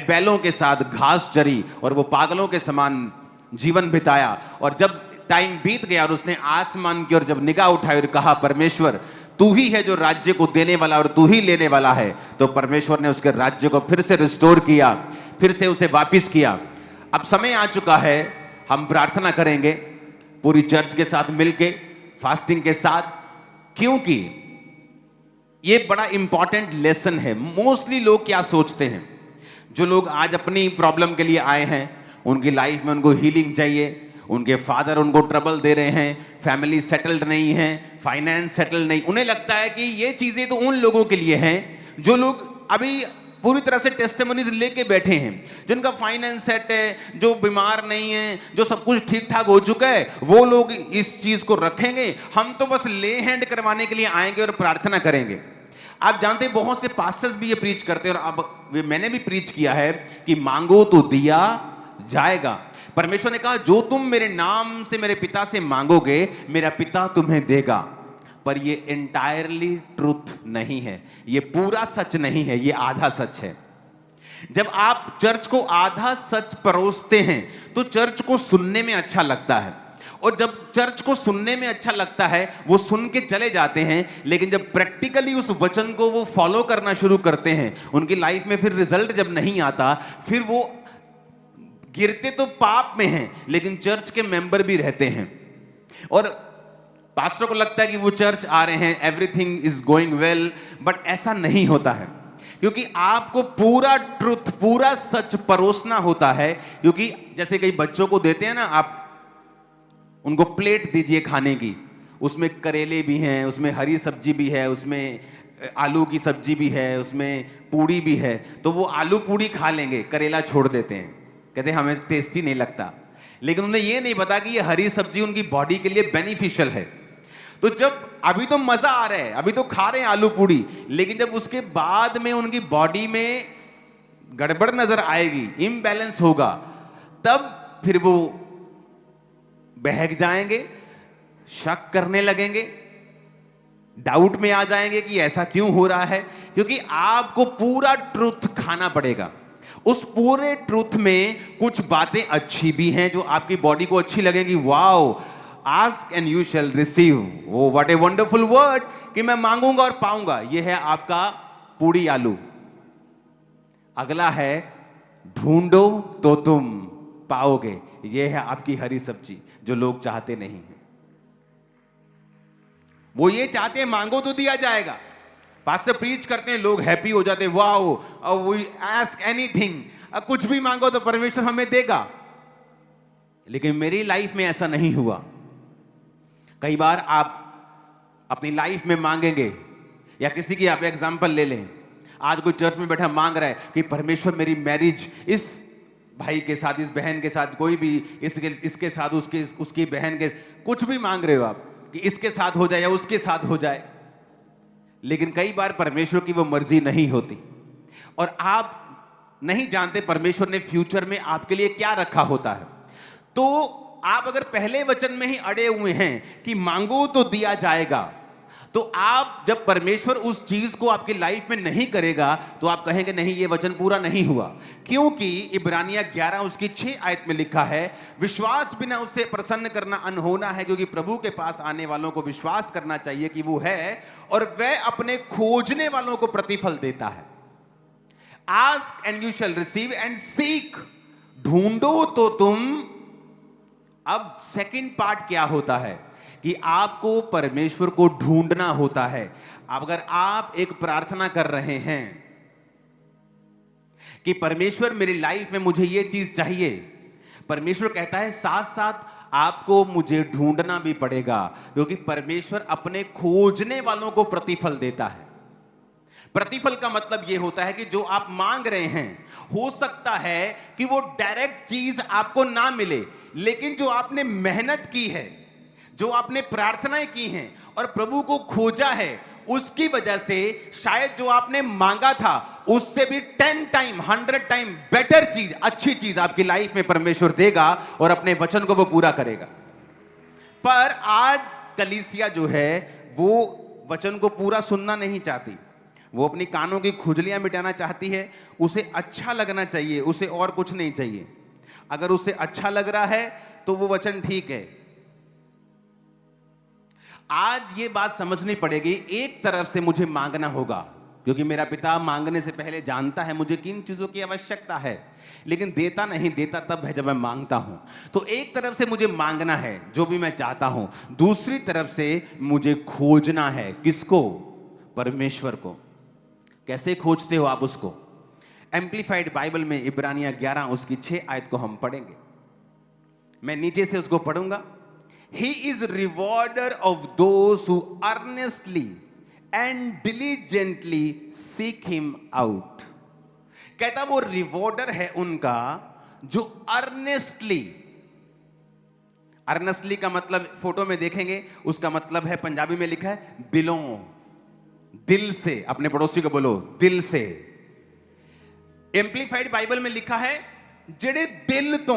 बैलों के साथ घास चरी और वो पागलों के समान जीवन बिताया। और जब टाइम बीत गया और उसने आसमान की ओर जब निगाह उठाई और कहा, परमेश्वर तू ही है जो राज्य को देने वाला और तू ही लेने वाला है, तो परमेश्वर ने उसके राज्य को फिर से रिस्टोर किया, फिर से उसे वापिस किया। अब समय आ चुका है, हम प्रार्थना करेंगे पूरी चर्च के साथ मिलके, फास्टिंग के साथ, क्योंकि ये बड़ा इंपॉर्टेंट लेसन है। मोस्टली लोग क्या सोचते हैं, जो लोग आज अपनी प्रॉब्लम के लिए आए हैं, उनकी लाइफ में उनको हीलिंग चाहिए, उनके फादर उनको ट्रबल दे रहे हैं, फैमिली सेटल्ड नहीं है, फाइनेंस सेटल नहीं, उन्हें लगता है कि ये चीजें तो उन लोगों के लिए हैं जो लोग अभी पूरी तरह से टेस्टिमोनीज लेके बैठे हैं, जिनका फाइनेंस सेट है, जो बीमार नहीं है, जो सब कुछ ठीक ठाक हो चुका है, वो लोग इस चीज को रखेंगे। हम तो बस ले हैंड करवाने के लिए आएंगे और प्रार्थना करेंगे। आप जानते हैं बहुत से पास्टर्स भी ये प्रीच करते हैं, और अब मैंने भी प्रीच किया है कि मांगो तो दिया जाएगा। परमेश्वर ने कहा जो तुम मेरे नाम से मेरे पिता से मांगोगे मेरा पिता तुम्हें देगा। पर ये एंटायरली ट्रुथ नहीं है, ये पूरा सच नहीं है, ये आधा सच है। जब आप चर्च को आधा सच परोसते हैं तो चर्च को सुनने में अच्छा लगता है, और जब चर्च को सुनने में अच्छा लगता है वो सुन के चले जाते हैं, लेकिन जब प्रैक्टिकली उस वचन को वो फॉलो करना शुरू करते हैं, उनकी लाइफ में फिर रिजल्ट जब नहीं आता, फिर वो गिरते तो पाप में हैं लेकिन चर्च के मेंबर भी रहते हैं, और पास्टर को लगता है कि वो चर्च आ रहे हैं, everything is going well, but ऐसा नहीं होता है, क्योंकि आपको पूरा ट्रुथ, पूरा सच परोसना होता है। क्योंकि जैसे कई बच्चों को देते हैं ना, आप उनको प्लेट दीजिए खाने की, उसमें करेले भी हैं, उसमें हरी सब्जी भी है, उसमें आलू की सब्जी भी है, उसमें पूड़ी भी है, तो वो आलू पूड़ी खा लेंगे, करेला छोड़ देते हैं, कहते हैं हमें टेस्टी नहीं लगता। लेकिन उन्हें ये नहीं पता कि ये हरी सब्जी उनकी बॉडी के लिए बेनिफिशियल है। तो जब अभी तो मजा आ रहा है, अभी तो खा रहे हैं आलू पूड़ी, लेकिन जब उसके बाद में उनकी बॉडी में गड़बड़ नजर आएगी, इम्बैलेंस होगा, तब फिर वो बहक जाएंगे, शक करने लगेंगे, डाउट में आ जाएंगे कि ऐसा क्यों हो रहा है। क्योंकि आपको पूरा ट्रुथ खाना पड़ेगा। उस पूरे ट्रुथ में कुछ बातें अच्छी भी हैं जो आपकी बॉडी को अच्छी लगेंगी। Wow, ask and you shall receive, वो व्हाट ए वंडरफुल वर्ड कि मैं मांगूंगा और पाऊंगा। यह है आपका पूड़ी आलू। अगला है ढूंढो तो तुम पाओगे, यह है आपकी हरी सब्जी जो लोग चाहते नहीं हैं। वो ये चाहते हैं मांगो तो दिया जाएगा। पास्टर प्रीच करते हैं, लोग हैप्पी हो जाते हैं, वाओ वी आस्क एनीथिंग, कुछ भी मांगो तो परमेश्वर हमें देगा। लेकिन मेरी लाइफ में ऐसा नहीं हुआ। कई बार आप अपनी लाइफ में मांगेंगे, या किसी की आप एग्जांपल ले लें, आज कोई चर्च में बैठा मांग रहा है कि परमेश्वर मेरी मैरिज इस भाई के साथ, इस बहन के साथ, कोई भी इसके साथ, उसकी बहन के, कुछ भी मांग रहे हो आप कि इसके साथ हो जाए या उसके साथ हो जाए, लेकिन कई बार परमेश्वर की वो मर्जी नहीं होती, और आप नहीं जानते परमेश्वर ने फ्यूचर में आपके लिए क्या रखा होता है। तो आप अगर पहले वचन में ही अड़े हुए हैं कि मांगो तो दिया जाएगा, तो आप जब परमेश्वर उस चीज को आपकी लाइफ में नहीं करेगा तो आप कहेंगे नहीं, ये वचन पूरा नहीं हुआ। क्योंकि इब्रानिया 11 उसकी 6 आयत में लिखा है, विश्वास बिना उससे प्रसन्न करना अनहोना है, क्योंकि प्रभु के पास आने वालों को विश्वास करना चाहिए कि वो है और वह अपने खोजने वालों को प्रतिफल देता है। Ask and you shall receive and seek, ढूंढो तो तुम। अब सेकंड पार्ट क्या होता है कि आपको परमेश्वर को ढूंढना होता है। अब अगर आप एक प्रार्थना कर रहे हैं कि परमेश्वर मेरी लाइफ में मुझे यह चीज चाहिए, परमेश्वर कहता है साथ साथ आपको मुझे ढूंढना भी पड़ेगा, क्योंकि परमेश्वर अपने खोजने वालों को प्रतिफल देता है। प्रतिफल का मतलब यह होता है कि जो आप मांग रहे हैं, हो सकता है कि वो डायरेक्ट चीज आपको ना मिले, लेकिन जो आपने मेहनत की है, जो आपने प्रार्थनाएं की हैं और प्रभु को खोजा है, उसकी वजह से शायद जो आपने मांगा था उससे भी 10 टाइम 100 टाइम बेटर चीज, अच्छी चीज आपकी लाइफ में परमेश्वर देगा और अपने वचन को वो पूरा करेगा। पर आज कलीसिया जो है वो वचन को पूरा सुनना नहीं चाहती, वो अपनी कानों की खुजलियां मिटाना चाहती है। उसे अच्छा लगना चाहिए, उसे और कुछ नहीं चाहिए। अगर उसे अच्छा लग रहा है तो वो वचन ठीक है। आज ये बात समझनी पड़ेगी, एक तरफ से मुझे मांगना होगा क्योंकि मेरा पिता मांगने से पहले जानता है मुझे किन चीजों की आवश्यकता है, लेकिन देता नहीं, देता तब है जब मैं मांगता हूं। तो एक तरफ से मुझे मांगना है जो भी मैं चाहता हूं, दूसरी तरफ से मुझे खोजना है। किसको? परमेश्वर को। कैसे खोजते हो आप उसको? एम्प्लीफाइड बाइबल में इब्रानिया 11 उसकी 6 आयत को हम पढ़ेंगे। मैं नीचे से उसको पढ़ूंगा। He is rewarder of those who earnestly and diligently seek him out. कहता वो रिवॉर्डर है उनका जो अर्नेस्टली, अर्नेस्टली का मतलब फोटो में देखेंगे, उसका मतलब है, पंजाबी में लिखा है दिलों, दिल से। अपने पड़ोसी को बोलो, दिल से। एम्पलीफाइड बाइबल में लिखा है, जेड़े दिल तो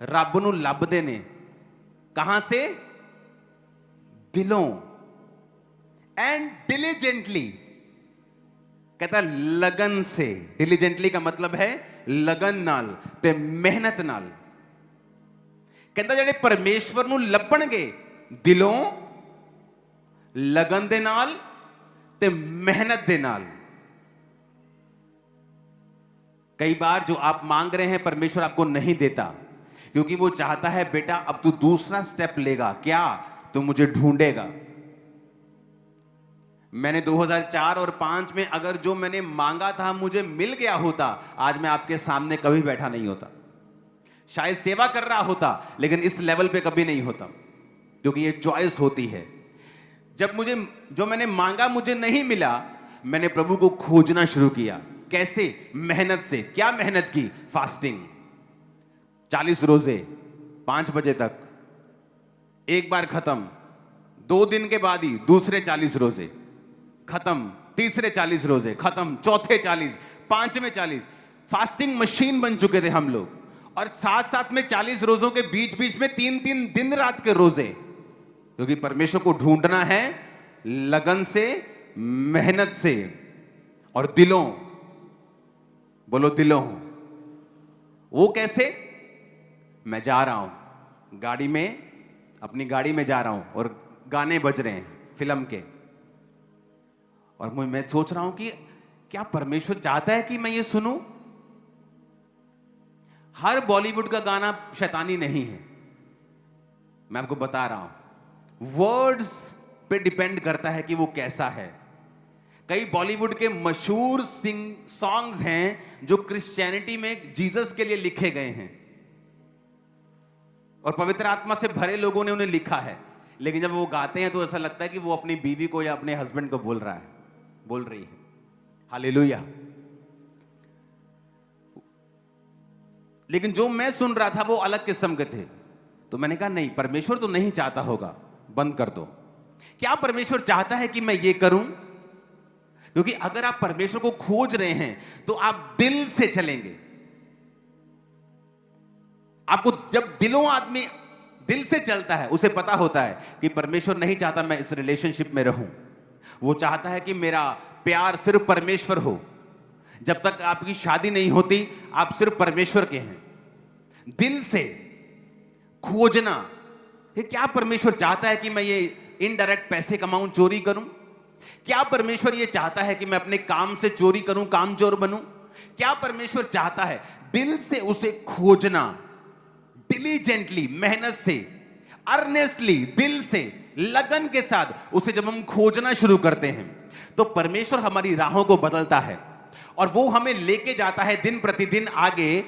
रब नूं लभदे ने। कहां से? दिलों। एंड डिलीजेंटली, कहता लगन से। डिलीजेंटली का मतलब है लगन नाल ते मेहनत नाल। कहता जेड़े परमेश्वर नूं लभणगे दिलों, लगन दे नाल ते मेहनत दे नाल। कई बार जो आप मांग रहे हैं परमेश्वर आपको नहीं देता, क्योंकि वो चाहता है बेटा अब तू दूसरा स्टेप लेगा। क्या? तो मुझे ढूंढेगा। मैंने 2004 और 5 में अगर जो मैंने मांगा था मुझे मिल गया होता, आज मैं आपके सामने कभी बैठा नहीं होता। शायद सेवा कर रहा होता, लेकिन इस लेवल पे कभी नहीं होता, क्योंकि ये चॉइस होती है। जब मुझे जो मैंने मांगा मुझे नहीं मिला, मैंने प्रभु को खोजना शुरू किया। कैसे? मेहनत से। क्या मेहनत की? फास्टिंग, 40 रोजे 5 बजे तक, एक बार खत्म, 2 दिन के बाद ही दूसरे 40 रोजे खत्म, तीसरे 40 रोजे खत्म, चौथे 40, 5वें 40। फास्टिंग मशीन बन चुके थे हम लोग। और साथ साथ में 40 रोजों के बीच बीच में 3-3 दिन रात के रोजे, क्योंकि परमेश्वर को ढूंढना है लगन से, मेहनत से और दिलों। बोलो दिलों। वो कैसे? मैं जा रहा हूं गाड़ी में, अपनी गाड़ी में जा रहा हूं और गाने बज रहे हैं फिल्म के, और मैं सोच रहा हूं कि क्या परमेश्वर चाहता है कि मैं ये सुनूं? हर बॉलीवुड का गाना शैतानी नहीं है, मैं आपको बता रहा हूं। वर्ड्स पे डिपेंड करता है कि वो कैसा है। कई बॉलीवुड के मशहूर सॉन्ग्स हैं जो क्रिश्चियनिटी में जीसस के लिए लिखे गए हैं और पवित्र आत्मा से भरे लोगों ने उन्हें लिखा है, लेकिन जब वो गाते हैं तो ऐसा लगता है कि वो अपनी बीवी को या अपने हस्बैंड को बोल रहा है, बोल रही है। हालेलुया। लेकिन जो मैं सुन रहा था वो अलग किस्म के थे, तो मैंने कहा नहीं, परमेश्वर तो नहीं चाहता होगा, बंद कर दो। क्या परमेश्वर चाहता है कि मैं ये करूं? क्योंकि अगर आप परमेश्वर को खोज रहे हैं तो आप दिल से चलेंगे। आपको जब आदमी दिल से चलता है, उसे पता होता है कि परमेश्वर नहीं चाहता मैं इस रिलेशनशिप में रहूं। वो चाहता है कि मेरा प्यार सिर्फ परमेश्वर हो। जब तक आपकी शादी नहीं होती आप सिर्फ परमेश्वर के हैं। दिल से खोजना, क्या परमेश्वर चाहता है कि मैं ये इनडायरेक्ट पैसे कमाऊं, चोरी करूं? क्या परमेश्वर ये चाहता है कि मैं अपने काम से चोरी करूं, कामचोर बनूं? क्या परमेश्वर चाहता है? दिल से उसे खोजना, डिलीजेंटली, मेहनत से, अर्नेस्टली, दिल से, लगन के साथ उसे जब हम खोजना शुरू करते हैं तो परमेश्वर हमारी राहों को बदलता है और वो हमें लेके जाता है दिन प्रतिदिन आगे,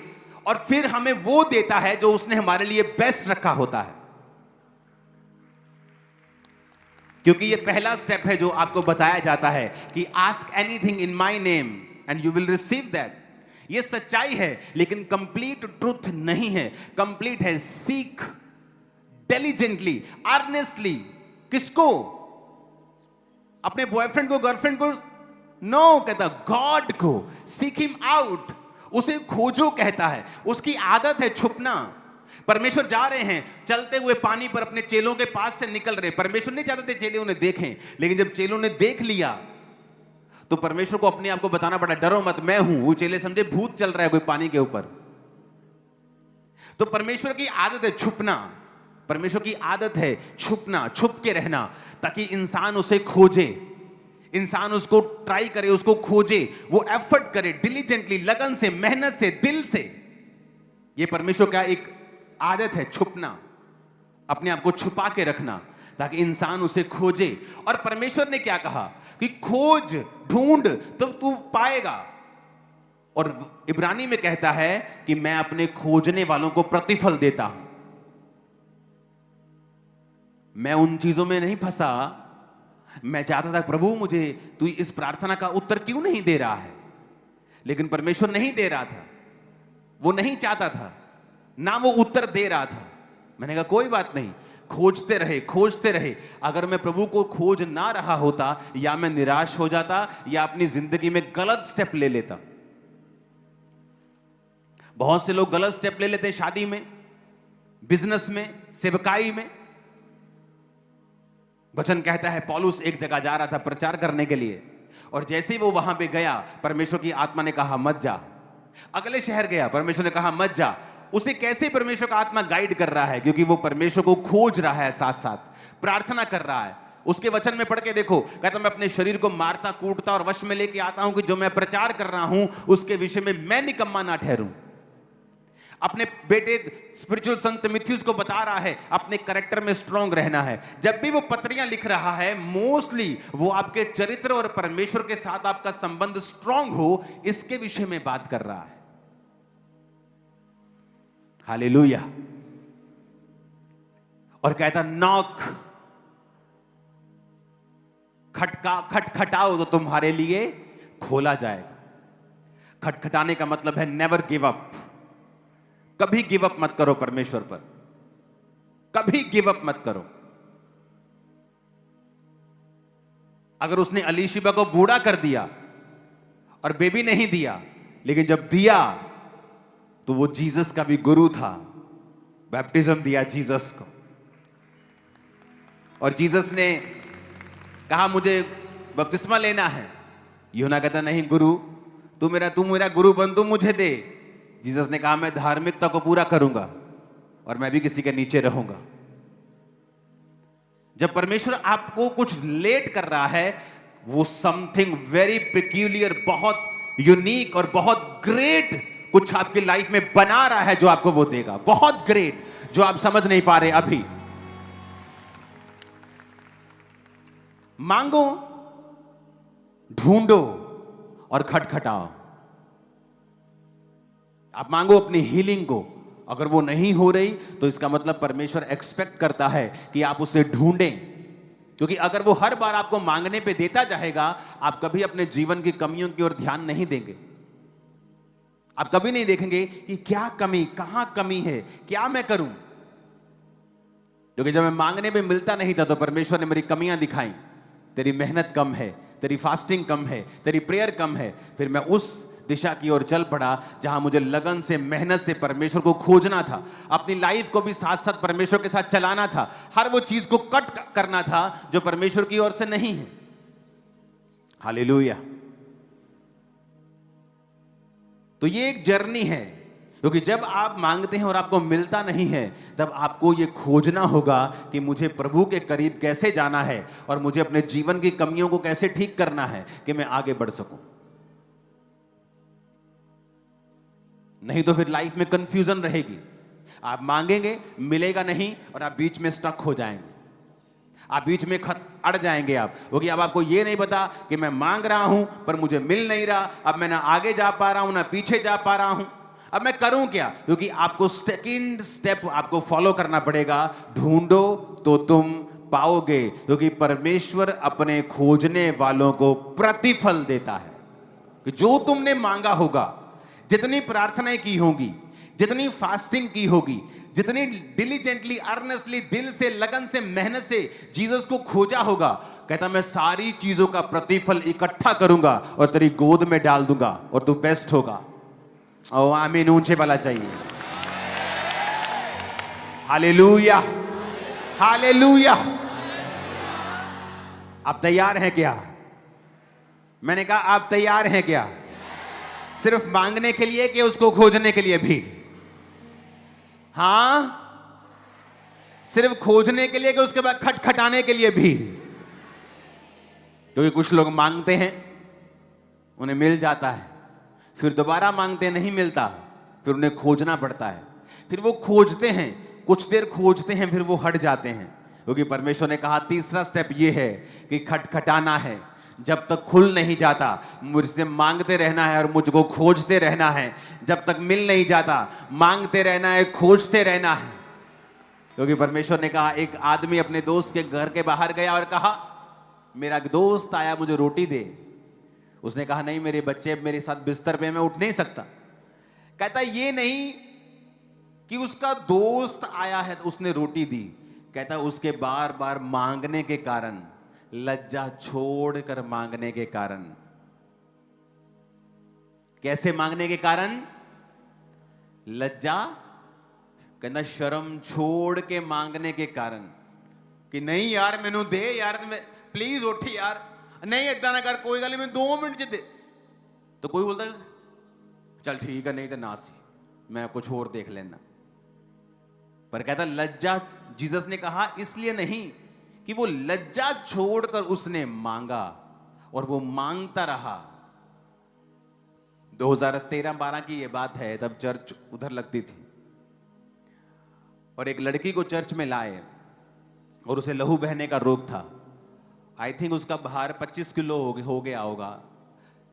और फिर हमें वो देता है जो उसने हमारे लिए बेस्ट रखा होता है। क्योंकि ये पहला स्टेप है जो आपको बताया जाता है कि ask anything in my name and you will receive that. ये सच्चाई है, लेकिन कंप्लीट ट्रुथ नहीं है। कंप्लीट है सीक डिलीजेंटली, अर्नेस्टली। किसको? अपने बॉयफ्रेंड को, गर्लफ्रेंड को? नो, कहता गॉड को। सीक हिम आउट, उसे खोजो कहता है। उसकी आदत है छुपना। परमेश्वर जा रहे हैं चलते हुए पानी पर, अपने चेलों के पास से निकल रहे। परमेश्वर नहीं चाहते थे चेले उन्हें देखें, लेकिन जब चेलों ने देख लिया तो परमेश्वर को अपने आप को बताना पड़ा, डरो मत, मैं हूं। वो चेले समझे भूत चल रहा है कोई पानी के ऊपर। तो परमेश्वर की आदत है छुपना। परमेश्वर की आदत है छुपना, छुप के रहना, ताकि इंसान उसे खोजे, इंसान उसको ट्राई करे, उसको खोजे, वो एफर्ट करे डिलीजेंटली, लगन से, मेहनत से, दिल से। ये परमेश्वर का एक आदत है, छुपना, अपने आप को छुपा के रखना, ताकि इंसान उसे खोजे। और परमेश्वर ने क्या कहा कि खोज, ढूंढ तो तू पाएगा। और इब्रानी में कहता है कि मैं अपने खोजने वालों को प्रतिफल देता हूं। मैं उन चीजों में नहीं फंसा। मैं चाहता था प्रभु मुझे तू इस प्रार्थना का उत्तर क्यों नहीं दे रहा है, लेकिन परमेश्वर नहीं दे रहा था। वो नहीं चाहता था, ना वो उत्तर दे रहा था। मैंने कहा कोई बात नहीं, खोजते रहे। अगर मैं प्रभु को खोज ना रहा होता, या मैं निराश हो जाता या अपनी जिंदगी में गलत स्टेप ले लेता। बहुत से लोग गलत स्टेप ले लेते हैं, शादी में, बिजनेस में, सेवकाई में। वचन कहता है पौलुस एक जगह जा रहा था प्रचार करने के लिए, और जैसे ही वो वहां पे गया, परमेश्वर की आत्मा ने कहा मत जा। अगले शहर गया, परमेश्वर ने कहा मत जा। उसे कैसे परमेश्वर का आत्मा गाइड कर रहा है? क्योंकि वो परमेश्वर को खोज रहा है, साथ साथ प्रार्थना कर रहा है। उसके वचन में पढ़ के देखो, कहता मैं अपने शरीर को मारता कूटता और वश में लेके आता हूं कि जो मैं प्रचार कर रहा हूं उसके विषय में मैं निकम्मा ना ठहरूं। अपने बेटे स्पिरिचुअल सन तीमुथियुस को बता रहा है अपने कैरेक्टर में स्ट्रांग रहना है। जब भी वो पत्रियां लिख रहा है, मोस्टली वो आपके चरित्र और परमेश्वर के साथ आपका संबंध स्ट्रांग हो, इसके विषय में बात कर रहा है। हालेलुया। और कहता नॉक, खटखटाओ तो तुम्हारे लिए खोला जाएगा। खटखटाने का मतलब है नेवर गिव अप। कभी गिव अप मत करो परमेश्वर पर, कभी गिव अप मत करो। अगर उसने अलीशिबा को बूढ़ा कर दिया और बेबी नहीं दिया, लेकिन जब दिया तो वो जीसस का भी गुरु था, बैप्टिज्म दिया जीसस को। और जीसस ने कहा मुझे बपतिस्मा लेना है। यूहन्ना कहता नहीं गुरु, तू मेरा गुरु बन, तू मुझे दे। जीसस ने कहा मैं धार्मिकता को पूरा करूंगा और मैं भी किसी के नीचे रहूंगा। जब परमेश्वर आपको कुछ लेट कर रहा है, वो समथिंग वेरी पेक्यूलियर, बहुत यूनिक और बहुत ग्रेट कुछ आपकी लाइफ में बना रहा है, जो आपको वो देगा। बहुत ग्रेट, जो आप समझ नहीं पा रहे अभी। मांगो, ढूंढो और खटखटाओ। आप मांगो अपनी हीलिंग को। अगर वो नहीं हो रही तो इसका मतलब परमेश्वर एक्सपेक्ट करता है कि आप उसे ढूंढें, क्योंकि अगर वो हर बार आपको मांगने पे देता जाएगा, आप कभी अपने जीवन की कमियों की ओर ध्यान नहीं देंगे। आप कभी नहीं देखेंगे कि क्या कमी, कहां कमी है, क्या मैं करूं। क्योंकि जब मैं मांगने पे मिलता नहीं था तो परमेश्वर ने मेरी कमियां दिखाई। तेरी मेहनत कम है, तेरी फास्टिंग कम है, तेरी प्रेयर कम है। फिर मैं उस दिशा की ओर चल पड़ा जहां मुझे लगन से, मेहनत से परमेश्वर को खोजना था। अपनी लाइफ को भी साथ साथ परमेश्वर के साथ चलाना था। हर वो चीज को कट करना था जो परमेश्वर की ओर से नहीं है। हालेलुया। तो ये एक जर्नी है, क्योंकि जब आप मांगते हैं और आपको मिलता नहीं है, तब आपको ये खोजना होगा कि मुझे प्रभु के करीब कैसे जाना है और मुझे अपने जीवन की कमियों को कैसे ठीक करना है कि मैं आगे बढ़ सकूं। नहीं तो फिर लाइफ में कंफ्यूजन रहेगी। आप मांगेंगे, मिलेगा नहीं, और आप बीच में स्टक हो जाएंगे। आप बीच में अड़ जाएंगे आप, क्योंकि अब आपको ये नहीं पता कि मैं मांग रहा हूं पर मुझे मिल नहीं रहा। अब मैं ना आगे जा पा रहा हूं ना पीछे जा पा रहा हूं। अब मैं करूं क्या? क्योंकि आपको सेकंड स्टेप आपको फॉलो करना पड़ेगा। ढूंढो तो तुम पाओगे, क्योंकि परमेश्वर अपने खोजने वालों को प्रतिफल देता है। कि जो तुमने मांगा होगा, जितनी प्रार्थनाएं की होंगी, जितनी फास्टिंग की होगी, जितनी डिलीजेंटली, अर्नेस्टली, दिल से, लगन से, मेहनत से जीसस को खोजा होगा, कहता मैं सारी चीजों का प्रतिफल इकट्ठा करूंगा और तेरी गोद में डाल दूंगा और तू बेस्ट होगा। ओ आमीन, ऊंचे वाला चाहिए। Hallelujah, hallelujah. आप तैयार हैं क्या? मैंने कहा आप तैयार हैं क्या? सिर्फ मांगने के लिए कि उसको खोजने के लिए भी? हां, सिर्फ खोजने के लिए कि उसके बाद खटखटाने के लिए भी? क्योंकि कुछ लोग मांगते हैं, उन्हें मिल जाता है, फिर दोबारा मांगते नहीं मिलता, फिर उन्हें खोजना पड़ता है। फिर वो खोजते हैं, कुछ देर खोजते हैं, फिर वो हट जाते हैं। क्योंकि परमेश्वर ने कहा तीसरा स्टेप ये है कि खटखटाना है। जब तक खुल नहीं जाता, मुझसे मांगते रहना है और मुझको खोजते रहना है। जब तक मिल नहीं जाता, मांगते रहना है, खोजते रहना है। क्योंकि परमेश्वर ने कहा, एक आदमी अपने दोस्त के घर के बाहर गया और कहा मेरा दोस्त आया, मुझे रोटी दे। उसने कहा नहीं, मेरे बच्चे मेरे साथ बिस्तर पे, मैं उठ नहीं सकता। कहता ये नहीं कि उसका दोस्त आया है तो उसने रोटी दी, कहता उसके बार बार मांगने के कारण, लज्जा छोड़कर मांगने के कारण। कैसे मांगने के कारण? लज्जा, कहता शर्म छोड़ के मांगने के कारण कि नहीं यार मैनू दे यार, प्लीज उठ यार, नहीं इदा ना कर, कोई गल नहीं, मैं 2 मिनट च दे। तो कोई बोलता चल ठीक है, नहीं तो ना सी, मैं कुछ और देख लेना। पर कहता लज्जा, जीसस ने कहा इसलिए नहीं कि वो लज्जा छोड़कर उसने मांगा और वो मांगता रहा। 2013-12 की ये बात है, तब चर्च उधर लगती थी और एक लड़की को चर्च में लाए और उसे लहू बहने का रोग था। आई थिंक उसका भार 25 किलो हो गया होगा,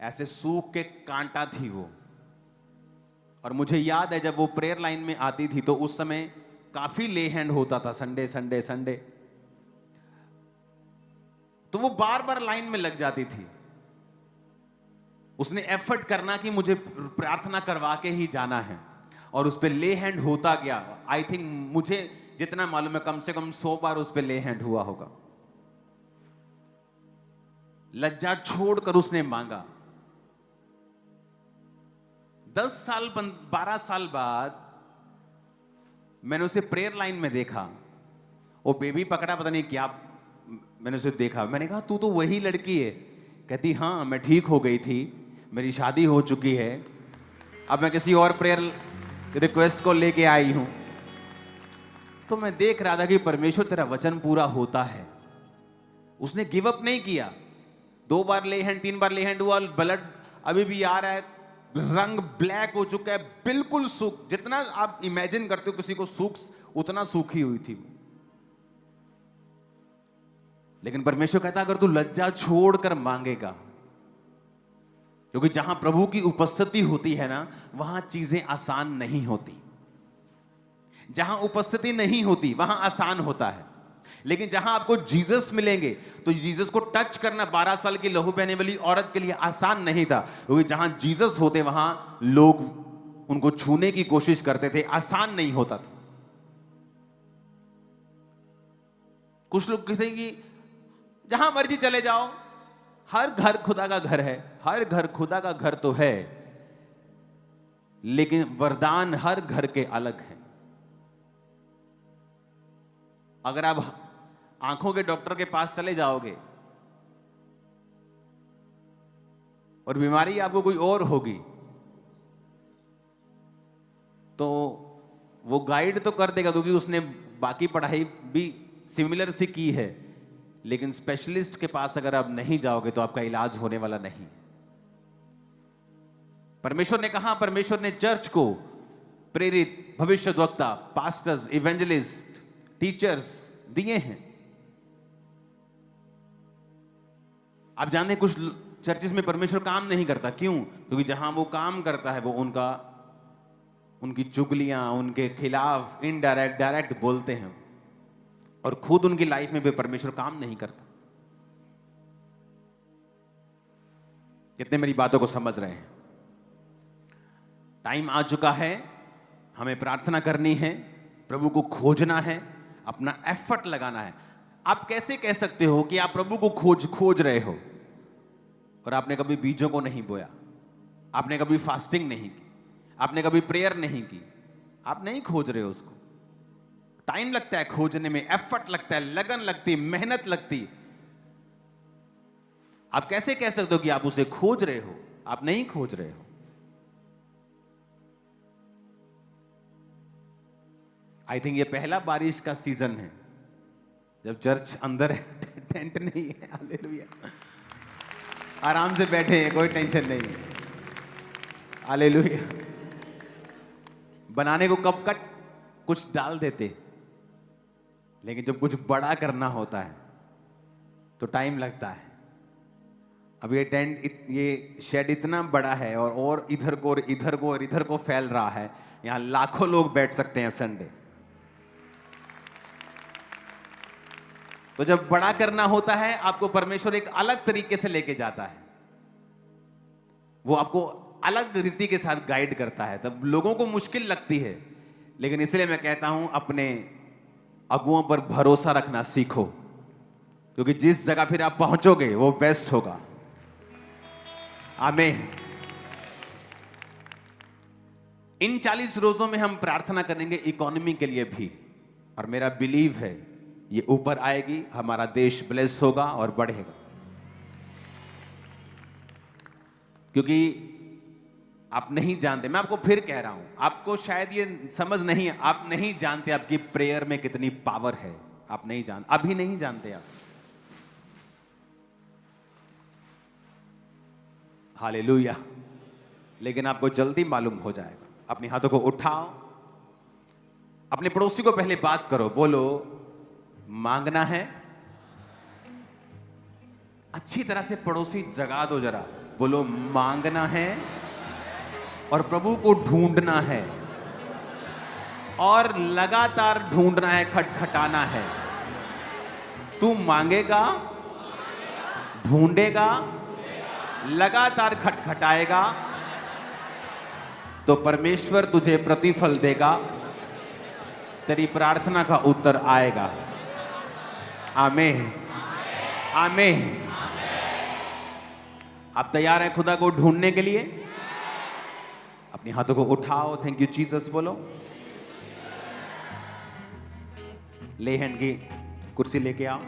ऐसे सूख के कांटा थी वो। और मुझे याद है जब वो प्रेयर लाइन में आती थी तो उस समय काफी ले हैंड होता था, संडे संडे संडे, तो वो बार बार लाइन में लग जाती थी। उसने एफर्ट करना कि मुझे प्रार्थना करवा के ही जाना है और उस पर ले हैंड होता गया। आई थिंक मुझे जितना मालूम है कम से कम 100 बार उस पर ले हैंड हुआ होगा। लज्जा छोड़कर उसने मांगा। 10 साल 12 साल बाद मैंने उसे प्रेयर लाइन में देखा, वो बेबी पकड़ा, पता नहीं क्या, मैंने उसे देखा। मैंने कहा तू तो वही लड़की है। कहती हाँ, मैं ठीक हो गई थी, मेरी शादी हो चुकी है, अब मैं किसी और प्रेयर रिक्वेस्ट को लेके आई हूं। तो मैं देख रहा था कि परमेश्वर तेरा वचन पूरा होता है। उसने गिव अप नहीं किया। 2 बार ले हैंड, 3 बार ले हैंड हुआ, ब्लड अभी भी आ रहा है, रंग ब्लैक हो चुका है, बिल्कुल सूख, जितना आप इमेजिन करते हो किसी को सूख, उतना सूखी हुई थी। लेकिन परमेश्वर कहता अगर तू लज्जा छोड़कर मांगेगा, क्योंकि जहां प्रभु की उपस्थिति होती है ना, वहां चीजें आसान नहीं होती। जहां उपस्थिति नहीं होती वहां आसान होता है। लेकिन जहां आपको जीसस मिलेंगे तो जीसस को टच करना 12 साल की लहू बहने वाली औरत के लिए आसान नहीं था, क्योंकि जहां जीसस होते वहां लोग उनको छूने की कोशिश करते थे, आसान नहीं होता था। कुछ लोग कहते हैं कि जहां मर्जी चले जाओ, हर घर खुदा का घर है, हर घर खुदा का घर तो है, लेकिन वरदान हर घर के अलग हैं। अगर आप आंखों के डॉक्टर के पास चले जाओगे और बीमारी आपको कोई और होगी तो वो गाइड तो कर देगा, क्योंकि उसने बाकी पढ़ाई भी सिमिलर सी की है, लेकिन स्पेशलिस्ट के पास अगर आप नहीं जाओगे तो आपका इलाज होने वाला नहीं। परमेश्वर ने कहा, परमेश्वर ने चर्च को प्रेरित भविष्यद्वक्ता, पास्टर्स, इवेंजलिस्ट, टीचर्स दिए हैं। आप जानते हैं कुछ चर्चेस में परमेश्वर काम नहीं करता, क्यों? क्योंकि जहां वो काम करता है वो उनकी चुगलियां, उनके खिलाफ इनडायरेक्ट डायरेक्ट बोलते हैं और खुद उनकी लाइफ में भी परमेश्वर काम नहीं करता। कितने मेरी बातों को समझ रहे हैं? टाइम आ चुका है, हमें प्रार्थना करनी है, प्रभु को खोजना है, अपना एफर्ट लगाना है। आप कैसे कह सकते हो कि आप प्रभु को खोज रहे हो और आपने कभी बीजों को नहीं बोया, आपने कभी फास्टिंग नहीं की, आपने कभी प्रेयर नहीं की, आप नहीं खोज रहे हो उसको। टाइम लगता है खोजने में, एफर्ट लगता है, लगन लगती, मेहनत लगती। आप कैसे कह सकते हो कि आप उसे खोज रहे हो? आप नहीं खोज रहे हो। आई थिंक ये पहला बारिश का सीजन है जब चर्च अंदर है, टेंट नहीं है। हालेलुया, आराम से बैठे हैं, कोई टेंशन नहीं है। हालेलुया। बनाने को कब कट कुछ डाल देते, लेकिन जब कुछ बड़ा करना होता है तो टाइम लगता है। अब ये टेंट, ये शेड इतना बड़ा है और इधर को और इधर को और इधर को फैल रहा है, यहां लाखों लोग बैठ सकते हैं संडे। तो जब बड़ा करना होता है आपको परमेश्वर एक अलग तरीके से लेके जाता है, वो आपको अलग रीति के साथ गाइड करता है। तब लोगों को मुश्किल लगती है, लेकिन इसलिए मैं कहता हूं अगुओं पर भरोसा रखना सीखो, क्योंकि जिस जगह फिर आप पहुंचोगे वो बेस्ट होगा। आमीन। इन 40 रोजों में हम प्रार्थना करेंगे इकोनॉमी के लिए भी, और मेरा बिलीव है ये ऊपर आएगी, हमारा देश ब्लेस होगा और बढ़ेगा। क्योंकि आप नहीं जानते, मैं आपको फिर कह रहा हूं, आपको शायद ये समझ नहीं है, आप नहीं जानते आपकी प्रेयर में कितनी पावर है। आप नहीं जानते, अभी नहीं जानते आप। हालेलुया। लेकिन आपको जल्दी मालूम हो जाएगा। अपने हाथों को उठाओ, अपने पड़ोसी को पहले बात करो, बोलो मांगना है। अच्छी तरह से पड़ोसी जगा दो जरा, बोलो मांगना है और प्रभु को ढूंढना है, और लगातार ढूंढना है, खटखटाना है। तू मांगेगा, ढूंढेगा, लगातार खटखटाएगा तो परमेश्वर तुझे प्रतिफल देगा, तेरी प्रार्थना का उत्तर आएगा। आमीन, आमीन। आप तैयार हैं खुदा को ढूंढने के लिए? अपने हाथों को उठाओ, थैंक यू जीसस बोलो। ले हैंड की कुर्सी लेके आओ।